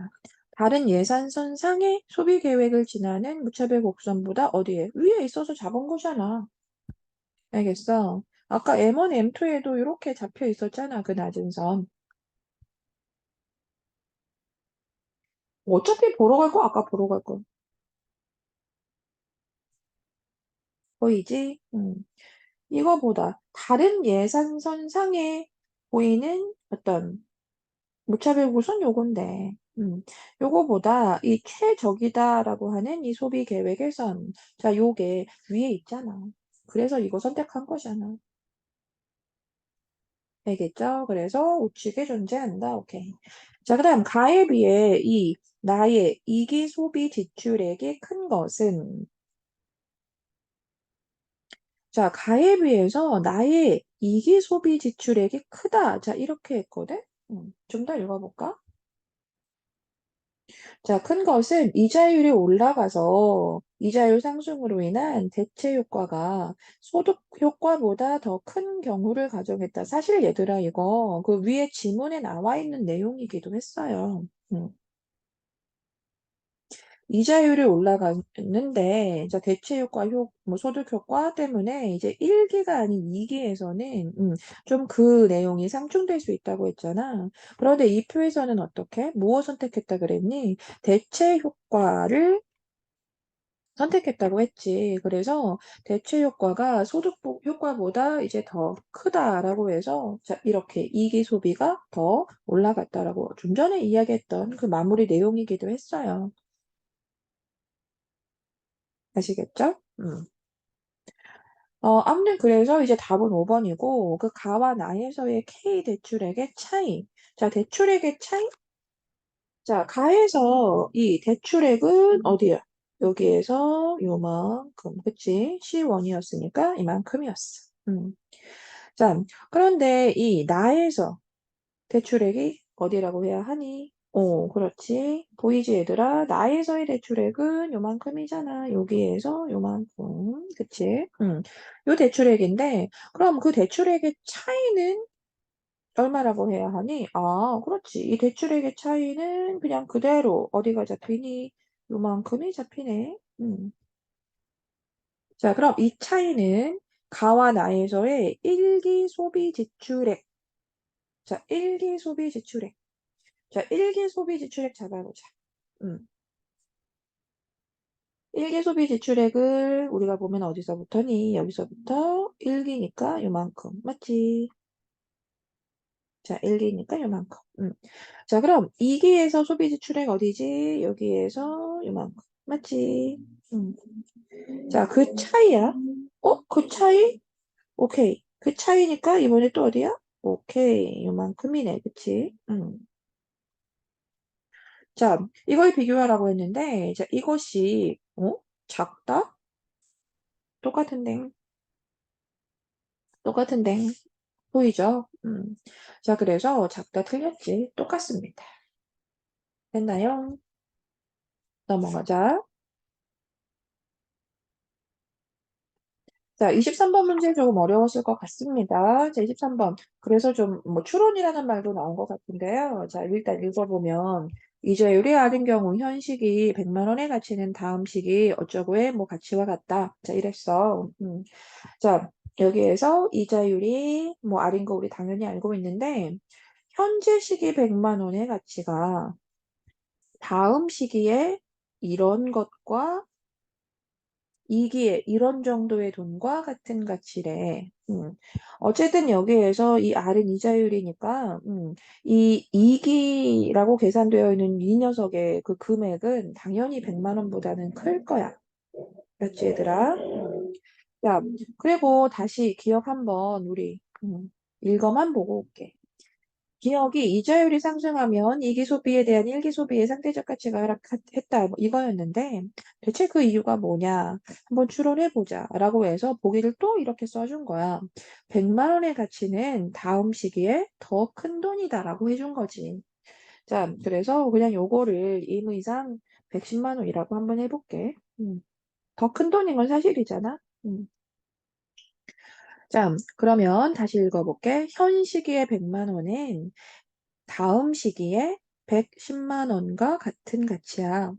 다른 예산선 상의 소비 계획을 지나는 무차별 곡선보다 어디에? 위에 있어서 잡은 거잖아. 알겠어? 아까 M1, M2에도 이렇게 잡혀 있었잖아. 그 낮은 선. 어차피 보러 갈 거, 아까 보러 갈 거. 보이지? 이거보다 다른 예산선 상에 보이는 어떤 무차별구선 요건데, 요거보다 이 최적이다라고 하는 이 소비 계획 개선. 자, 요게 위에 있잖아. 그래서 이거 선택한 거잖아. 알겠죠? 그래서 우측에 존재한다. 오케이. 자, 그 다음 가에 비해 이 나의 이기 소비 지출액이 큰 것은 자, 가에 비해서 나의 이기 소비 지출액이 크다. 자, 이렇게 했거든? 좀 더 읽어볼까? 자, 큰 것은 이자율이 올라가서 이자율 상승으로 인한 대체 효과가 소득 효과보다 더 큰 경우를 가정했다. 사실 얘들아, 이거 그 위에 지문에 나와 있는 내용이기도 했어요. 음. 이자율이 올라갔는데, 자, 대체 효과, 뭐 소득 효과 때문에 이제 1기가 아닌 2기에서는 좀 그 내용이 상충될 수 있다고 했잖아. 그런데 이 표에서는 어떻게? 무엇 선택했다 그랬니? 대체 효과를 선택했다고 했지. 그래서 대체 효과가 소득 효과보다 이제 더 크다라고 해서 자, 이렇게 이기 소비가 더 올라갔다라고 좀 전에 이야기했던 그 마무리 내용이기도 했어요. 아시겠죠? 아무튼 그래서 이제 답은 5번이고 그 가와 나에서의 K 대출액의 차이. 자, 대출액의 차이? 자, 가에서 이 대출액은 어디야? 여기에서 요만큼, 그치? C1이었으니까 이만큼이었어. 자, 그런데 이 나에서 대출액이 어디라고 해야 하니? 그렇지. 보이지, 얘들아? 나에서의 대출액은 요만큼이잖아. 여기에서 요만큼. 그치? 요 대출액인데, 그럼 그 대출액의 차이는 얼마라고 해야 하니? 아, 그렇지. 이 대출액의 차이는 그냥 그대로 어디가 잡히니? 요만큼이 잡히네. 자, 그럼 이 차이는 가와 나에서의 일기 소비 지출액. 자, 일기 소비 지출액. 자, 일기 소비 지출액 잡아보자. 음. 일기 소비 지출액을 우리가 보면 어디서부터니? 여기서부터 일기니까 요만큼. 맞지? 자, 일기니까 요만큼. 자, 그럼 2기에서 소비 지출액 어디지? 여기에서 요만큼. 맞지? 음. 자, 그 차이야. 그 차이? 오케이. 그 차이니까 이번에 또 어디야? 오케이. 요만큼이네. 그치? 자, 이걸 비교하라고 했는데, 자, 이것이, 작다? 똑같은데, 똑같은데, 보이죠? 자, 그래서 작다 틀렸지. 똑같습니다. 됐나요? 넘어가자. 자, 23번 문제 조금 어려웠을 것 같습니다. 자, 23번. 그래서 좀, 뭐, 추론이라는 말도 나온 것 같은데요. 자, 일단 읽어보면, 이자율이 아닌 경우 현식이 100만 원의 가치는 다음 식이 어쩌고의 뭐 가치와 같다. 자, 이랬어. 자, 여기에서 이자율이 뭐 R인 거 우리 당연히 알고 있는데, 현재 시기 100만 원의 가치가 다음 시기에 이런 것과 이기에 이런 정도의 돈과 같은 가치래. 어쨌든 여기에서 이 R은 이자율이니까, 이 이기라고 계산되어 있는 이 녀석의 그 금액은 당연히 100만 원보다는 클 거야. 그렇지, 얘들아? 자, 그리고 다시 기억 한번 우리 읽어만 보고 올게. 기억이 이자율이 상승하면 이기 소비에 대한 일기 소비의 상대적 가치가 하락했다. 뭐 이거였는데 대체 그 이유가 뭐냐? 한번 추론해보자. 라고 해서 보기를 또 이렇게 써준 거야. 100만 원의 가치는 다음 시기에 더 큰 돈이다라고 해준 거지. 자, 그래서 그냥 요거를 임의상 110만 원이라고 한번 해볼게. 더 큰 돈인 건 사실이잖아. 자, 그러면 다시 읽어볼게. 현 시기의 100만 원은 다음 시기에 110만 원과 같은 가치야.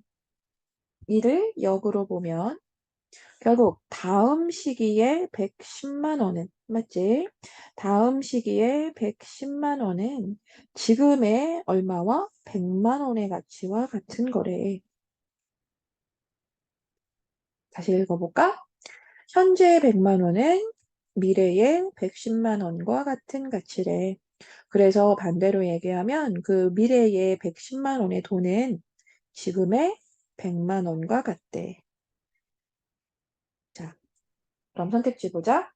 이를 역으로 보면 결국 다음 시기에 110만 원은 맞지? 다음 시기에 110만 원은 지금의 얼마와 100만 원의 가치와 같은 거래. 다시 읽어볼까? 현재의 100만 원은 미래의 110만 원과 같은 가치래. 그래서 반대로 얘기하면 그 미래의 110만 원의 돈은 지금의 100만 원과 같대. 자, 그럼 선택지 보자.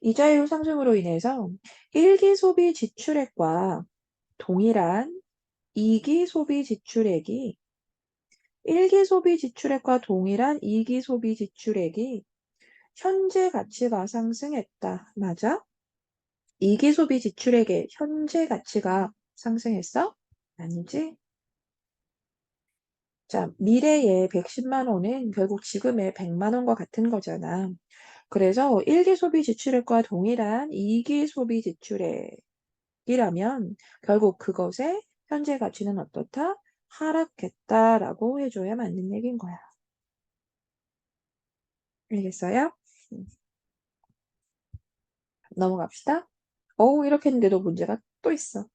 이자율 상승으로 인해서 1기 소비 지출액과 동일한 2기 소비 지출액이 1기 소비 지출액과 동일한 2기 소비 지출액이 현재 가치가 상승했다. 맞아? 2기 소비 지출액의 현재 가치가 상승했어? 아니지? 자, 미래의 110만 원은 결국 지금의 100만 원과 같은 거잖아. 그래서 1기 소비 지출액과 동일한 2기 소비 지출액이라면 결국 그것의 현재 가치는 어떻다? 하락했다라고 해줘야 맞는 얘기인 거야. 알겠어요? 음, 넘어갑시다. 이렇게 했는데도 문제가 또 있어.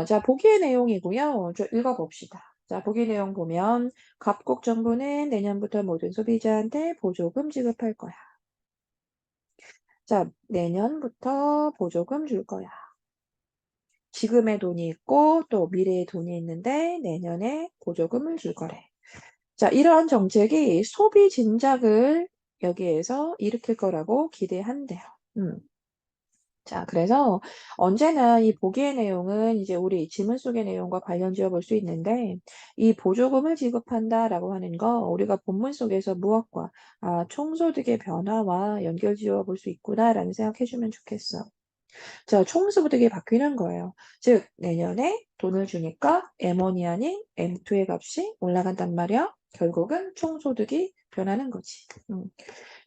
자, 보기의 내용이고요. 좀 읽어봅시다. 자, 보기 내용 보면 갑국 정부는 내년부터 모든 소비자한테 보조금 지급할 거야. 자, 내년부터 보조금 줄 거야. 지금의 돈이 있고 또 미래의 돈이 있는데 내년에 보조금을 줄 거래. 자, 이러한 정책이 소비 진작을 여기에서 일으킬 거라고 기대한대요. 음. 자, 그래서 언제나 이 보기의 내용은 이제 우리 지문 속의 내용과 관련 지어 볼 수 있는데 이 보조금을 지급한다라고 하는 거 우리가 본문 속에서 무엇과 총소득의 변화와 연결 지어 볼 수 있구나라는 생각해 주면 좋겠어. 자, 총소득이 바뀌는 거예요. 즉, 내년에 돈을 주니까 M1이 아닌 M2의 값이 올라간단 말이야. 결국은 총소득이 변하는 거지.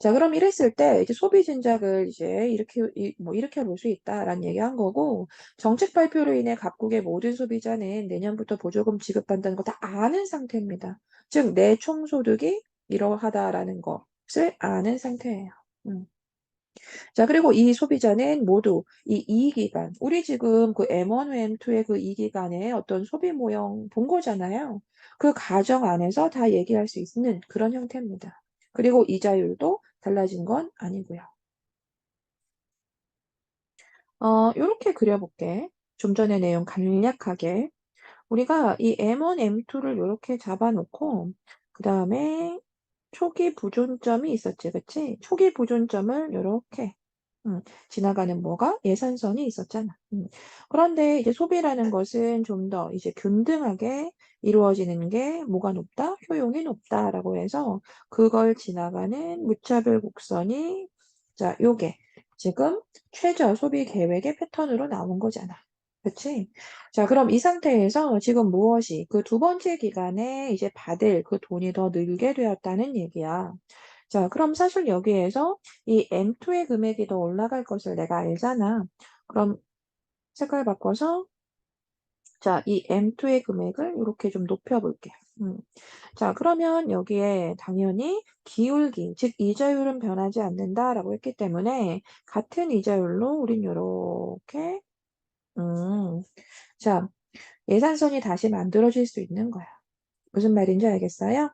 자, 그럼 이랬을 때 이제 소비 진작을 이제 이렇게 볼 수 있다라는 얘기한 거고 정책 발표로 인해 각국의 모든 소비자는 내년부터 보조금 지급받는다는 거 다 아는 상태입니다. 즉, 내 총소득이 이러하다라는 것을 아는 상태예요. 음. 자, 그리고 이 소비자는 모두 이 이익기간, 우리 지금 그 M1, M2의 그 이익기간에 어떤 소비 모형 본 거잖아요. 그 가정 안에서 다 얘기할 수 있는 그런 형태입니다. 그리고 이자율도 달라진 건 아니고요. 요렇게 그려볼게. 좀 전의 내용 간략하게. 우리가 이 M1, M2를 이렇게 잡아놓고 그 다음에 초기 부존점이 있었지, 그치? 초기 부존점을 이렇게 지나가는 뭐가 예산선이 있었잖아. 그런데 이제 소비라는 것은 좀 더 이제 균등하게 이루어지는 게 뭐가 높다? 효용이 높다라고 해서 그걸 지나가는 무차별 곡선이 자, 요게 지금 최저 소비 계획의 패턴으로 나온 거잖아. 그치? 자, 그럼 이 상태에서 지금 무엇이 그 두 번째 기간에 이제 받을 그 돈이 더 늘게 되었다는 얘기야. 자, 그럼 사실 여기에서 이 M2의 금액이 더 올라갈 것을 내가 알잖아. 그럼 색깔 바꿔서 자, 이 M2의 금액을 이렇게 좀 높여볼게요. 자, 그러면 여기에 당연히 기울기, 즉 이자율은 변하지 않는다라고 했기 때문에 같은 이자율로 우린 이렇게 자, 예산선이 다시 만들어질 수 있는 거야. 무슨 말인지 알겠어요?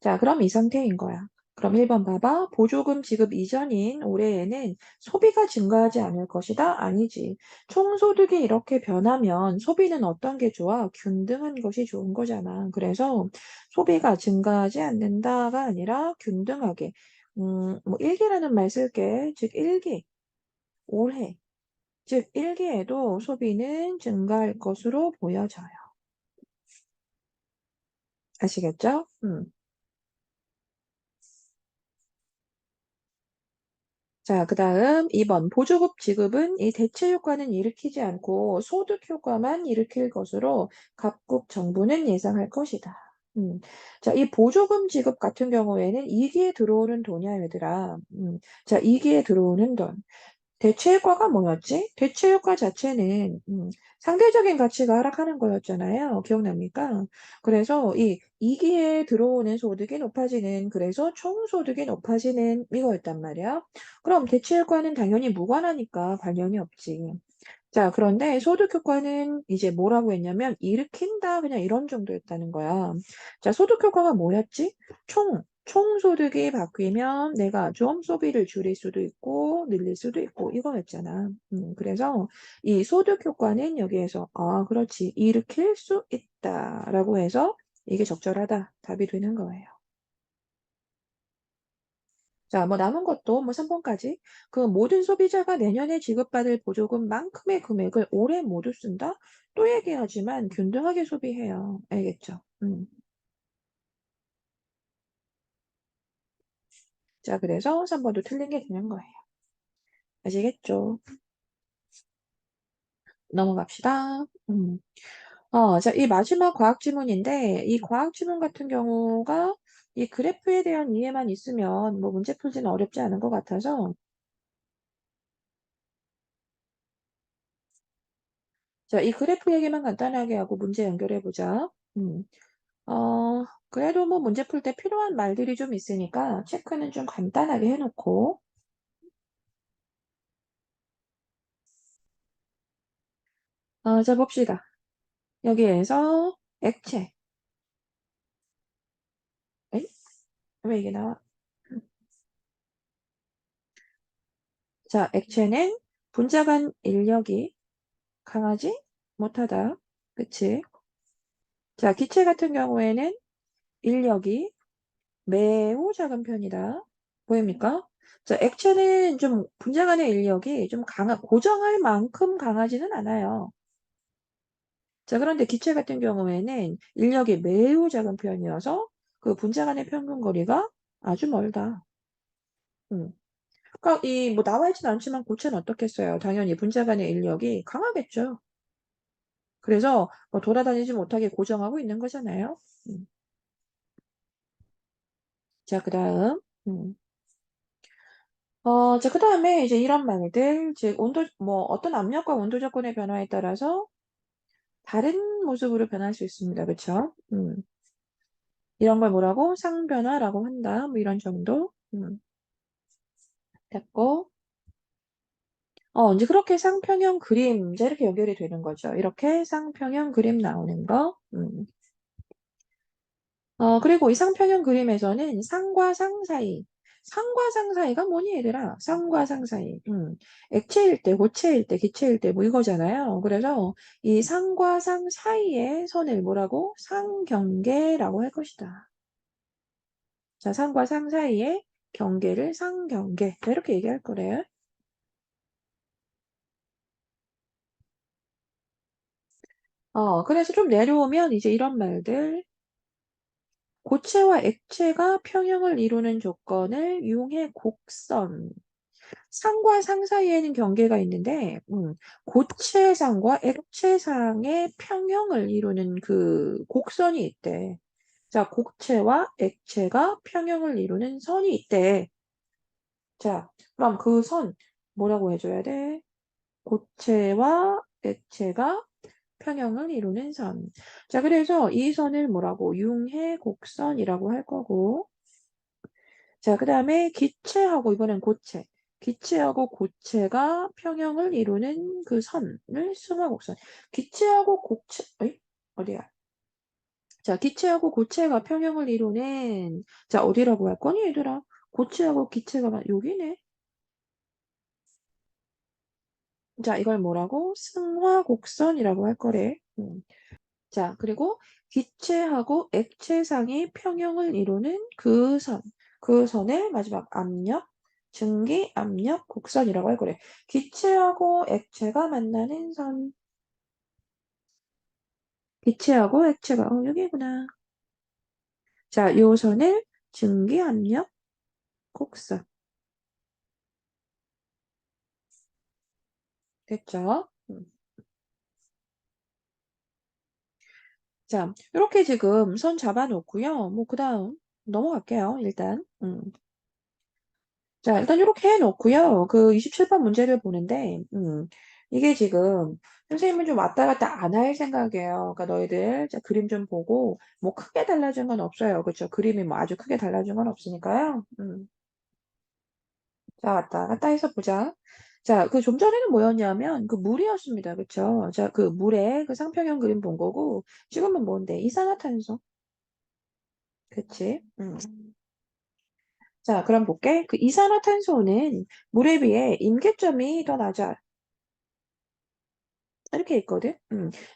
자, 그럼 이 상태인 거야. 그럼 1번 봐봐. 보조금 지급 이전인 올해에는 소비가 증가하지 않을 것이다? 아니지. 총소득이 이렇게 변하면 소비는 어떤 게 좋아? 균등한 것이 좋은 거잖아. 그래서 소비가 증가하지 않는다가 아니라 균등하게. 뭐 1기라는 말 쓸게. 즉 1기, 올해. 즉 1기에도 소비는 증가할 것으로 보여져요. 아시겠죠? 자, 그 다음 2번. 보조금 지급은 이 대체 효과는 일으키지 않고 소득 효과만 일으킬 것으로 각국 정부는 예상할 것이다. 자, 이 보조금 지급 같은 경우에는 2기에 들어오는 돈이야, 얘들아. 자, 2기에 들어오는 돈. 대체 효과가 뭐였지? 대체 효과 자체는 상대적인 가치가 하락하는 거였잖아요. 기억납니까? 그래서 이 2기에 들어오는 소득이 높아지는 그래서 총소득이 높아지는 이거였단 말이야. 그럼 대체 효과는 당연히 무관하니까 관련이 없지. 자, 그런데 소득 효과는 이제 뭐라고 했냐면 일으킨다 그냥 이런 정도였다는 거야. 자, 소득 효과가 뭐였지? 총 총소득이 바뀌면 내가 좀 소비를 줄일 수도 있고 늘릴 수도 있고 이거였잖아. 그래서 이 소득 효과는 여기에서 아, 그렇지. 일으킬 수 있다라고 해서 이게 적절하다. 답이 되는 거예요. 자, 뭐 남은 것도 뭐 3번까지 그 모든 소비자가 내년에 지급받을 보조금만큼의 금액을 올해 모두 쓴다? 또 얘기하지만 균등하게 소비해요. 알겠죠? 자, 그래서 3번도 틀린 게 되는 거예요. 아시겠죠? 넘어갑시다. 자, 이 마지막 과학 지문인데, 이 과학 지문 같은 경우가 이 그래프에 대한 이해만 있으면 뭐 문제 풀기는 어렵지 않은 것 같아서, 자, 이 그래프 얘기만 간단하게 하고 문제 연결해 보자. 그래도 뭐 문제 풀 때 필요한 말들이 좀 있으니까 체크는 좀 간단하게 해놓고, 자, 봅시다. 여기에서 액체. 에이? 왜 이게 나와? 자, 액체는 분자 간 인력이 강하지 못하다. 그치? 자, 기체 같은 경우에는 인력이 매우 작은 편이다. 보입니까? 자, 액체는 좀 분자 간의 인력이 좀 고정할 만큼 강하지는 않아요. 자, 그런데 기체 같은 경우에는 인력이 매우 작은 편이어서 그 분자 간의 평균 거리가 아주 멀다. 음. 그러니까 이 뭐 나와 있진 않지만 고체는 어떻겠어요? 당연히 분자 간의 인력이 강하겠죠. 그래서 뭐 돌아다니지 못하게 고정하고 있는 거잖아요. 음. 자, 그다음. 자, 그다음에 이제 이런 말들, 즉 뭐 어떤 압력과 온도 조건의 변화에 따라서 다른 모습으로 변할 수 있습니다. 그쵸? 이런 걸 뭐라고? 상변화라고 한다. 뭐 이런 정도. 됐고. 이제 그렇게 쌍평형 그림, 이제 이렇게 연결이 되는 거죠. 이렇게 쌍평형 그림 나오는 거. 그리고 이 상평형 그림에서는 상과 상 사이. 상과 상 사이가 뭐니, 얘들아? 상과 상 사이. 액체일 때, 고체일 때, 기체일 때, 뭐 이거잖아요. 그래서 이 상과 상 사이의 선을 뭐라고? 상경계라고 할 것이다. 자, 상과 상 사이의 경계를 상경계. 자, 이렇게 얘기할 거래요. 그래서 좀 내려오면 이제 이런 말들. 고체와 액체가 평형을 이루는 조건을 이용해 곡선. 상과 상 사이에는 경계가 있는데, 고체상과 액체상의 평형을 이루는 그 곡선이 있대. 자, 고체와 액체가 평형을 이루는 선이 있대. 자, 그럼 그 선 뭐라고 해줘야 돼? 고체와 액체가 평형을 이루는 선. 자, 그래서 이 선을 뭐라고? 융해곡선이라고 할 거고, 자, 그 다음에 기체하고 이번엔 고체. 기체하고 고체가 평형을 이루는 그 선을 승화곡선. 기체하고 고체, 어이? 어디야? 자, 기체하고 고체가 평형을 이루는, 자, 어디라고 할 거니, 얘들아? 고체하고 기체가, 여기네. 자, 이걸 뭐라고? 승화곡선이라고 할 거래. 자, 그리고 기체하고 액체상이 평형을 이루는 그 선. 그 선의 마지막 압력, 증기, 압력, 곡선이라고 할 거래. 기체하고 액체가 만나는 선. 기체하고 액체가, 여기구나. 자, 요 선을 증기, 압력, 곡선. 됐죠? 자, 이렇게 지금 선 잡아놓고요. 뭐, 그 다음 넘어갈게요, 일단. 자, 일단 이렇게 해놓고요. 그 27번 문제를 보는데, 이게 지금 선생님은 좀 왔다 갔다 안 할 생각이에요. 그러니까 너희들 자, 그림 좀 보고 뭐 크게 달라진 건 없어요. 그렇죠? 그림이 뭐 아주 크게 달라진 건 없으니까요. 자, 왔다 갔다 해서 보자. 자, 그 좀 전에는 뭐였냐면 그 물이었습니다. 그렇죠? 자, 그 물의 그 상평형 그림 본 거고 지금은 뭔데? 이산화탄소. 그치? 자, 그럼 볼게. 그 이산화탄소는 물에 비해 임계점이 더 낮아. 이렇게 있거든.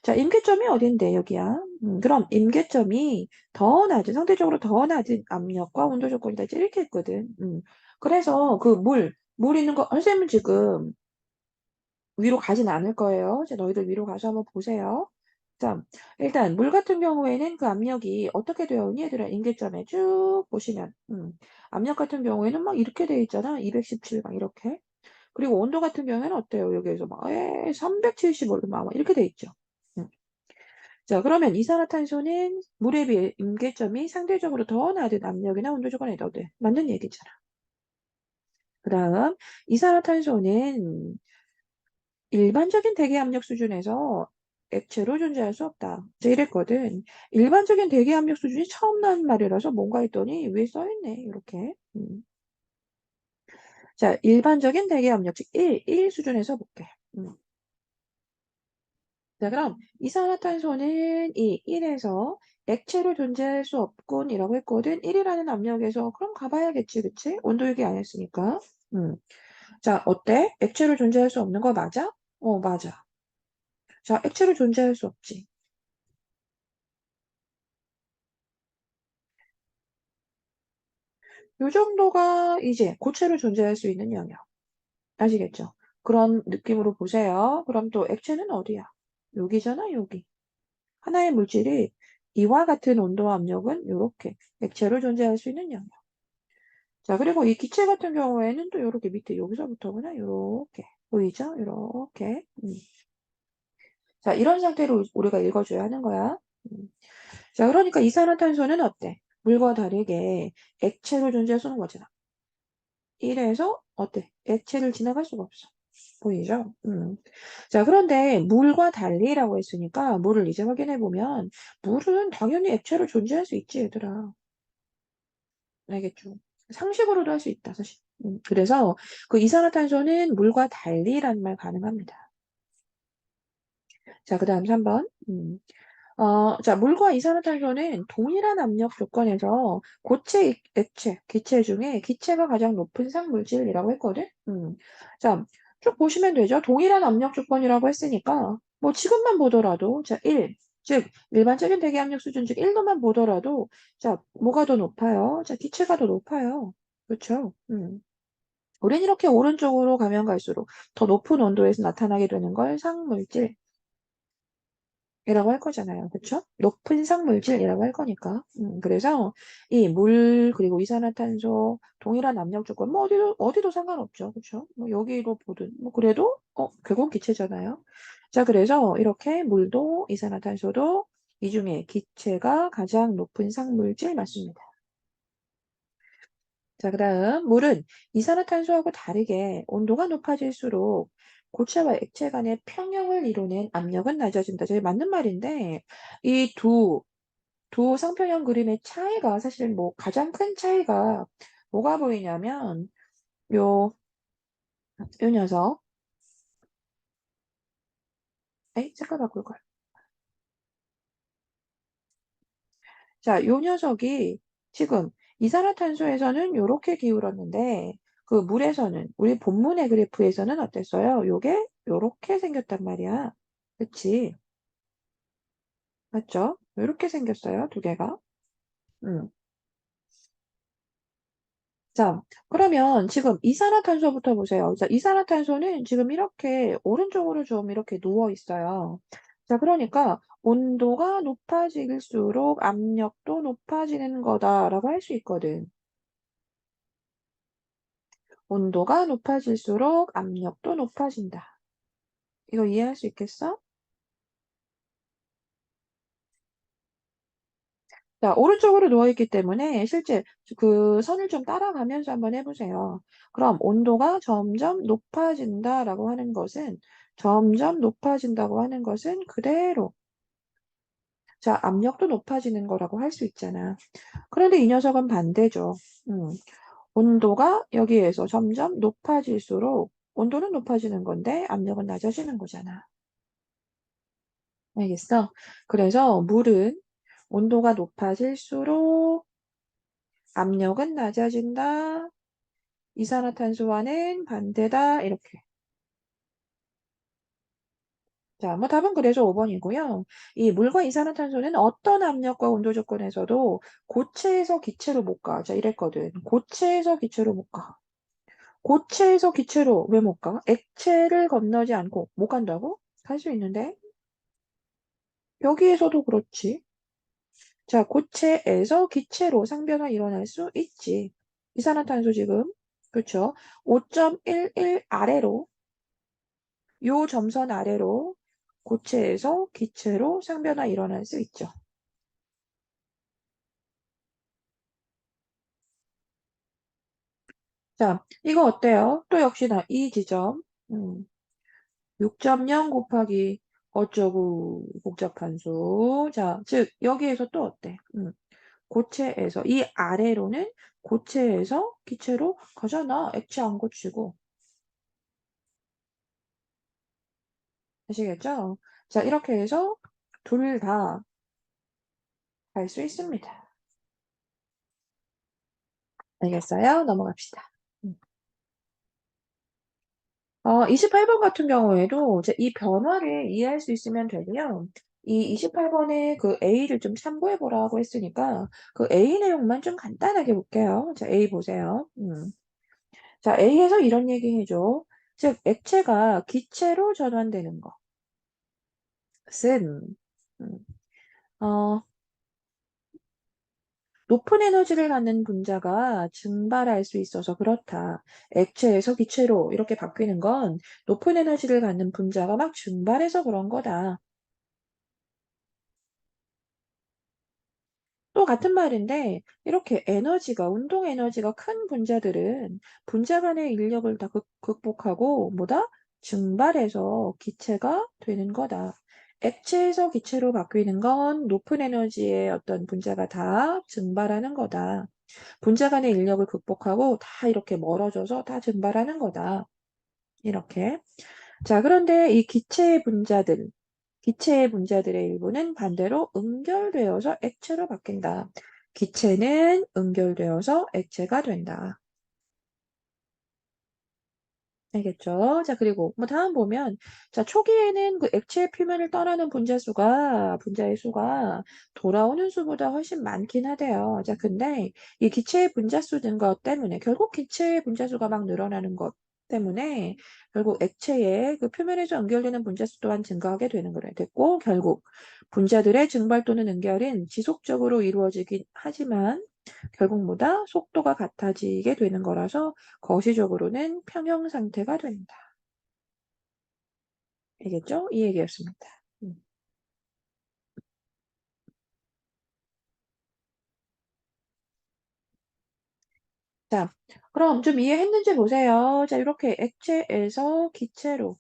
자, 임계점이 어딘데, 여기야. 그럼 임계점이 더 낮은, 상대적으로 더 낮은 압력과 온도 조건이다. 이렇게 있거든. 그래서 그 물 있는 거, 선생님은 지금 위로 가진 않을 거예요. 이제 너희들 위로 가서 한번 보세요. 자, 일단 물 같은 경우에는 그 압력이 어떻게 되어 있니? 얘들아, 임계점에 쭉 보시면. 압력 같은 경우에는 막 이렇게 되어 있잖아. 217 막 이렇게. 그리고 온도 같은 경우에는 어때요? 여기에서 막, 375 막 이렇게 돼 있죠. 음. 자, 그러면 이산화탄소는 물에 비해 임계점이 상대적으로 더 낮은 압력이나 온도 조건에 넣어돼. 맞는 얘기잖아. 그 다음, 이산화탄소는 일반적인 대기 압력 수준에서 액체로 존재할 수 없다. 이제 이랬거든. 일반적인 대기 압력 수준이 처음 나온 말이라서 뭔가 했더니 위에 써있네. 이렇게. 자, 일반적인 대기 압력, 즉 1 수준에서 볼게. 자, 그럼 이산화탄소는 이 1에서 액체로 존재할 수 없군이라고 했거든. 1이라는 압력에서 그럼 가봐야겠지, 그치? 온도 얘기 안 했으니까. 음. 자, 어때? 액체로 존재할 수 없는 거 맞아? 맞아. 자, 액체로 존재할 수 없지. 요 정도가 이제 고체로 존재할 수 있는 영역. 아시겠죠? 그런 느낌으로 보세요. 그럼 또 액체는 어디야? 여기잖아, 여기. 하나의 물질이 이와 같은 온도와 압력은 이렇게 액체로 존재할 수 있는 영역. 자, 그리고 이 기체 같은 경우에는 또 이렇게 밑에 여기서부터구나. 이렇게. 보이죠? 이렇게. 자, 이런 상태로 우리가 읽어줘야 하는 거야. 음. 자, 그러니까 이산화탄소는 어때? 물과 다르게 액체로 존재할 수 있는 거잖아. 이래서 어때? 액체를 지나갈 수가 없어. 보이죠? 자, 그런데 물과 달리라고 했으니까 물을 이제 확인해 보면 물은 당연히 액체로 존재할 수 있지, 얘들아. 알겠죠? 상식으로도 할 수 있다, 사실. 그래서 그 이산화탄소는 물과 달리라는 말 가능합니다. 자, 그 다음 3번. 자, 물과 이산화탄소는 동일한 압력 조건에서 고체, 액체, 기체 중에 기체가 가장 높은 상물질이라고 했거든? 자, 쭉 보시면 되죠? 동일한 압력 조건이라고 했으니까, 뭐 지금만 보더라도, 자, 1, 즉, 일반적인 대기압력 수준 즉 1도만 보더라도, 자, 뭐가 더 높아요? 자, 기체가 더 높아요. 그렇죠? 우린 이렇게 오른쪽으로 가면 갈수록 더 높은 온도에서 나타나게 되는 걸 상물질, 이라고 할 거잖아요. 그쵸? 높은 상물질이라고 할 거니까. 그래서 이 물, 그리고 이산화탄소, 동일한 압력 조건, 뭐 어디도 상관없죠. 그쵸? 뭐 여기로 보든, 뭐 그래도, 결국 기체잖아요. 자, 그래서 이렇게 물도 이산화탄소도 이 중에 기체가 가장 높은 상물질 맞습니다. 자, 그다음 물은 이산화탄소하고 다르게 온도가 높아질수록 고체와 액체 간의 평형을 이루는 압력은 낮아진다. 저게 맞는 말인데 이 두 상평형 그림의 차이가 사실 뭐 가장 큰 차이가 뭐가 보이냐면 요, 요 녀석. 색깔 바꿀 걸. 자, 요 녀석이 지금 이산화탄소에서는 요렇게 기울었는데 그 물에서는 우리 본문의 그래프에서는 어땠어요? 요게 요렇게 생겼단 말이야. 그치? 맞죠? 요렇게 생겼어요. 두 개가. 음. 자, 그러면 지금 이산화탄소부터 보세요. 자, 이산화탄소는 지금 이렇게 오른쪽으로 좀 이렇게 누워 있어요. 자, 그러니까 온도가 높아질수록 압력도 높아지는 거다라고 할 수 있거든. 온도가 높아질수록 압력도 높아진다. 이거 이해할 수 있겠어? 자, 오른쪽으로 누워있기 때문에 실제 그 선을 좀 따라가면서 한번 해보세요. 그럼 온도가 점점 높아진다라고 하는 것은 점점 높아진다고 하는 것은 그대로 자, 압력도 높아지는 거라고 할 수 있잖아. 그런데 이 녀석은 반대죠. 음, 온도가 여기에서 점점 높아질수록 온도는 높아지는 건데 압력은 낮아지는 거잖아. 알겠어? 그래서 물은 온도가 높아질수록 압력은 낮아진다. 이산화탄소와는 반대다. 이렇게. 자, 뭐 답은 그래서 5번이고요. 이 물과 이산화탄소는 어떤 압력과 온도 조건에서도 고체에서 기체로 못 가. 자, 이랬거든. 고체에서 기체로 못 가. 고체에서 기체로 왜 못 가? 액체를 건너지 않고 못 간다고? 갈 수 있는데? 여기에서도 그렇지. 자, 고체에서 기체로 상변화 일어날 수 있지. 이산화탄소 지금, 그쵸? 5.11 아래로, 요 점선 아래로 고체에서 기체로 상변화 일어날 수 있죠. 자, 이거 어때요? 또 역시나 이 지점, 6.0 곱하기 어쩌고 복잡한 수. 자, 즉, 여기에서 또 어때? 고체에서, 이 아래로는 고체에서 기체로 가잖아. 액체 안 고치고. 아시겠죠? 자, 이렇게 해서 둘 다 갈 수 있습니다. 알겠어요? 넘어갑시다. 28번 같은 경우에도 이제 이 변화를 이해할 수 있으면 되고요. 이 28번에 그 A를 좀 참고해 보라고 했으니까 그 A 내용만 좀 간단하게 볼게요. 자, A 보세요. 자, A에서 이런 얘기 해줘. 즉, 액체가 기체로 전환되는 것은 음, 어, 높은 에너지를 갖는 분자가 증발할 수 있어서 그렇다. 액체에서 기체로 이렇게 바뀌는 건 높은 에너지를 갖는 분자가 막 증발해서 그런 거다. 또 같은 말인데 이렇게 에너지가 운동 에너지가 큰 분자들은 분자 간의 인력을 다 극복하고 뭐다? 증발해서 기체가 되는 거다. 액체에서 기체로 바뀌는 건 높은 에너지의 어떤 분자가 다 증발하는 거다. 분자 간의 인력을 극복하고 다 이렇게 멀어져서 다 증발하는 거다. 이렇게. 자, 그런데 이 기체의 분자들의 일부는 반대로 응결되어서 액체로 바뀐다. 기체는 응결되어서 액체가 된다. 알겠죠? 자, 그리고 뭐 다음 보면 자, 초기에는 그 액체의 표면을 떠나는 분자의 수가 돌아오는 수보다 훨씬 많긴 하대요. 자, 근데 이 기체의 분자 수 증가 때문에 결국 기체의 분자 수가 막 늘어나는 것 때문에 결국 액체의 그 표면에서 연결되는 분자 수 또한 증가하게 되는 거래. 됐고 결국 분자들의 증발 또는 응결은 지속적으로 이루어지긴 하지만 결국 뭐다? 속도가 같아지게 되는 거라서 거시적으로는 평형 상태가 된다. 알겠죠? 이 얘기였습니다. 음. 자, 그럼 좀 이해했는지 보세요. 자, 이렇게 액체에서 기체로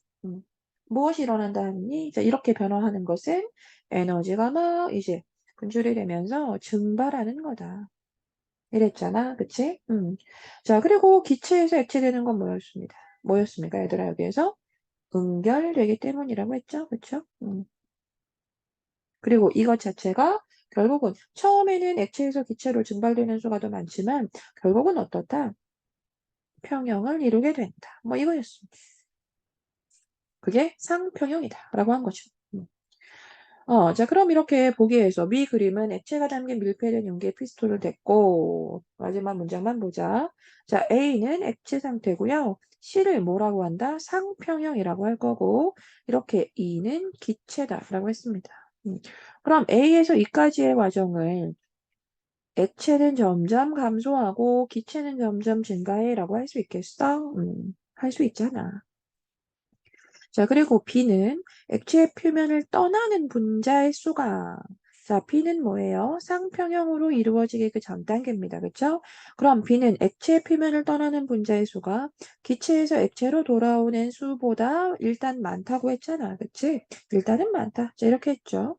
무엇이 일어난다 하니? 자, 이렇게 변화하는 것은 에너지가 막 이제 분출이 되면서 증발하는 거다. 이랬잖아. 그치? 자, 그리고 기체에서 액체되는 건 뭐였습니다. 뭐였습니까, 얘들아, 여기에서? 응결되기 때문이라고 했죠. 그쵸? 그리고 이것 자체가 결국은 처음에는 액체에서 기체로 증발되는 수가 더 많지만 결국은 어떻다? 평형을 이루게 된다. 뭐 이거였습니다. 그게 상평형이다. 라고 한 거죠. 자, 그럼 이렇게 보기에서 미 그림은 액체가 담긴 밀폐된 용기에 피스톨을 댔고 마지막 문장만 보자. 자, A는 액체 상태고요. C를 뭐라고 한다? 상평형이라고 할 거고 이렇게 E는 기체다라고 했습니다. 그럼 A에서 E까지의 과정을 액체는 점점 감소하고 기체는 점점 증가해라고 할 수 있겠어? 할 수 있잖아. 자, 그리고 B는 액체의 표면을 떠나는 분자의 수가 자, B는 뭐예요? 쌍평형으로 이루어지게 그 전 단계입니다. 그쵸? 그럼 B는 액체의 표면을 떠나는 분자의 수가 기체에서 액체로 돌아오는 수보다 일단 많다고 했잖아. 그치? 일단은 많다. 자, 이렇게 했죠.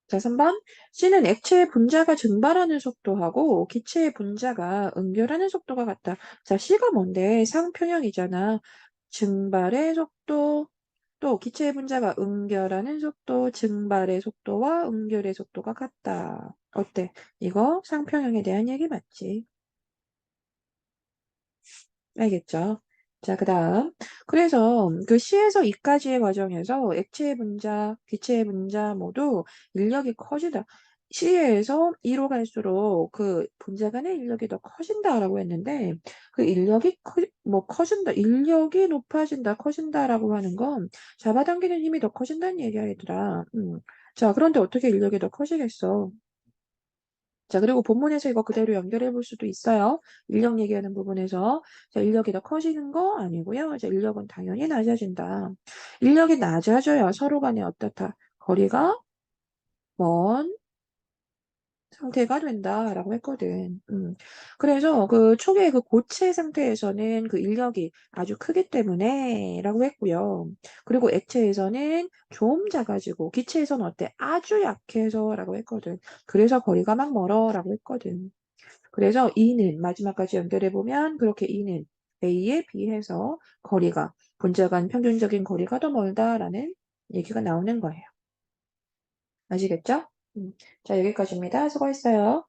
자, 3번. C는 액체의 분자가 증발하는 속도하고 기체의 분자가 응결하는 속도가 같다. 자, C가 뭔데? 상평형이잖아. 증발의 속도, 또 기체의 분자가 응결하는 속도, 증발의 속도와 응결의 속도가 같다. 어때? 이거 상평형에 대한 얘기 맞지? 알겠죠? 자, 그 다음. 그래서 그 C에서 E까지의 과정에서 액체의 분자, 기체의 분자 모두 인력이 커지다. C에서 E로 갈수록 그 분자 간의 인력이 더 커진다라고 했는데 그 인력이 커진다. 인력이 높아진다, 커진다라고 하는 건 잡아당기는 힘이 더 커진다는 얘기야, 얘들아. 자, 그런데 어떻게 인력이 더 커지겠어? 자, 그리고 본문에서 이거 그대로 연결해 볼 수도 있어요. 인력 얘기하는 부분에서. 자, 인력이 더 커지는 거 아니고요. 자, 인력은 당연히 낮아진다. 인력이 낮아져야 서로 간에 어떻다? 거리가 먼 상태가 된다라고 했거든. 그래서 그 초기의 그 고체 상태에서는 그 인력이 아주 크기 때문에라고 했고요. 그리고 액체에서는 좀 작아지고 기체에서는 어때? 아주 약해서라고 했거든. 그래서 거리가 막 멀어라고 했거든. 그래서 E는 마지막까지 연결해 보면 그렇게 E는 A에 비해서 거리가 분자 간 평균적인 거리가 더 멀다라는 얘기가 나오는 거예요. 아시겠죠? 자, 여기까지입니다. 수고했어요.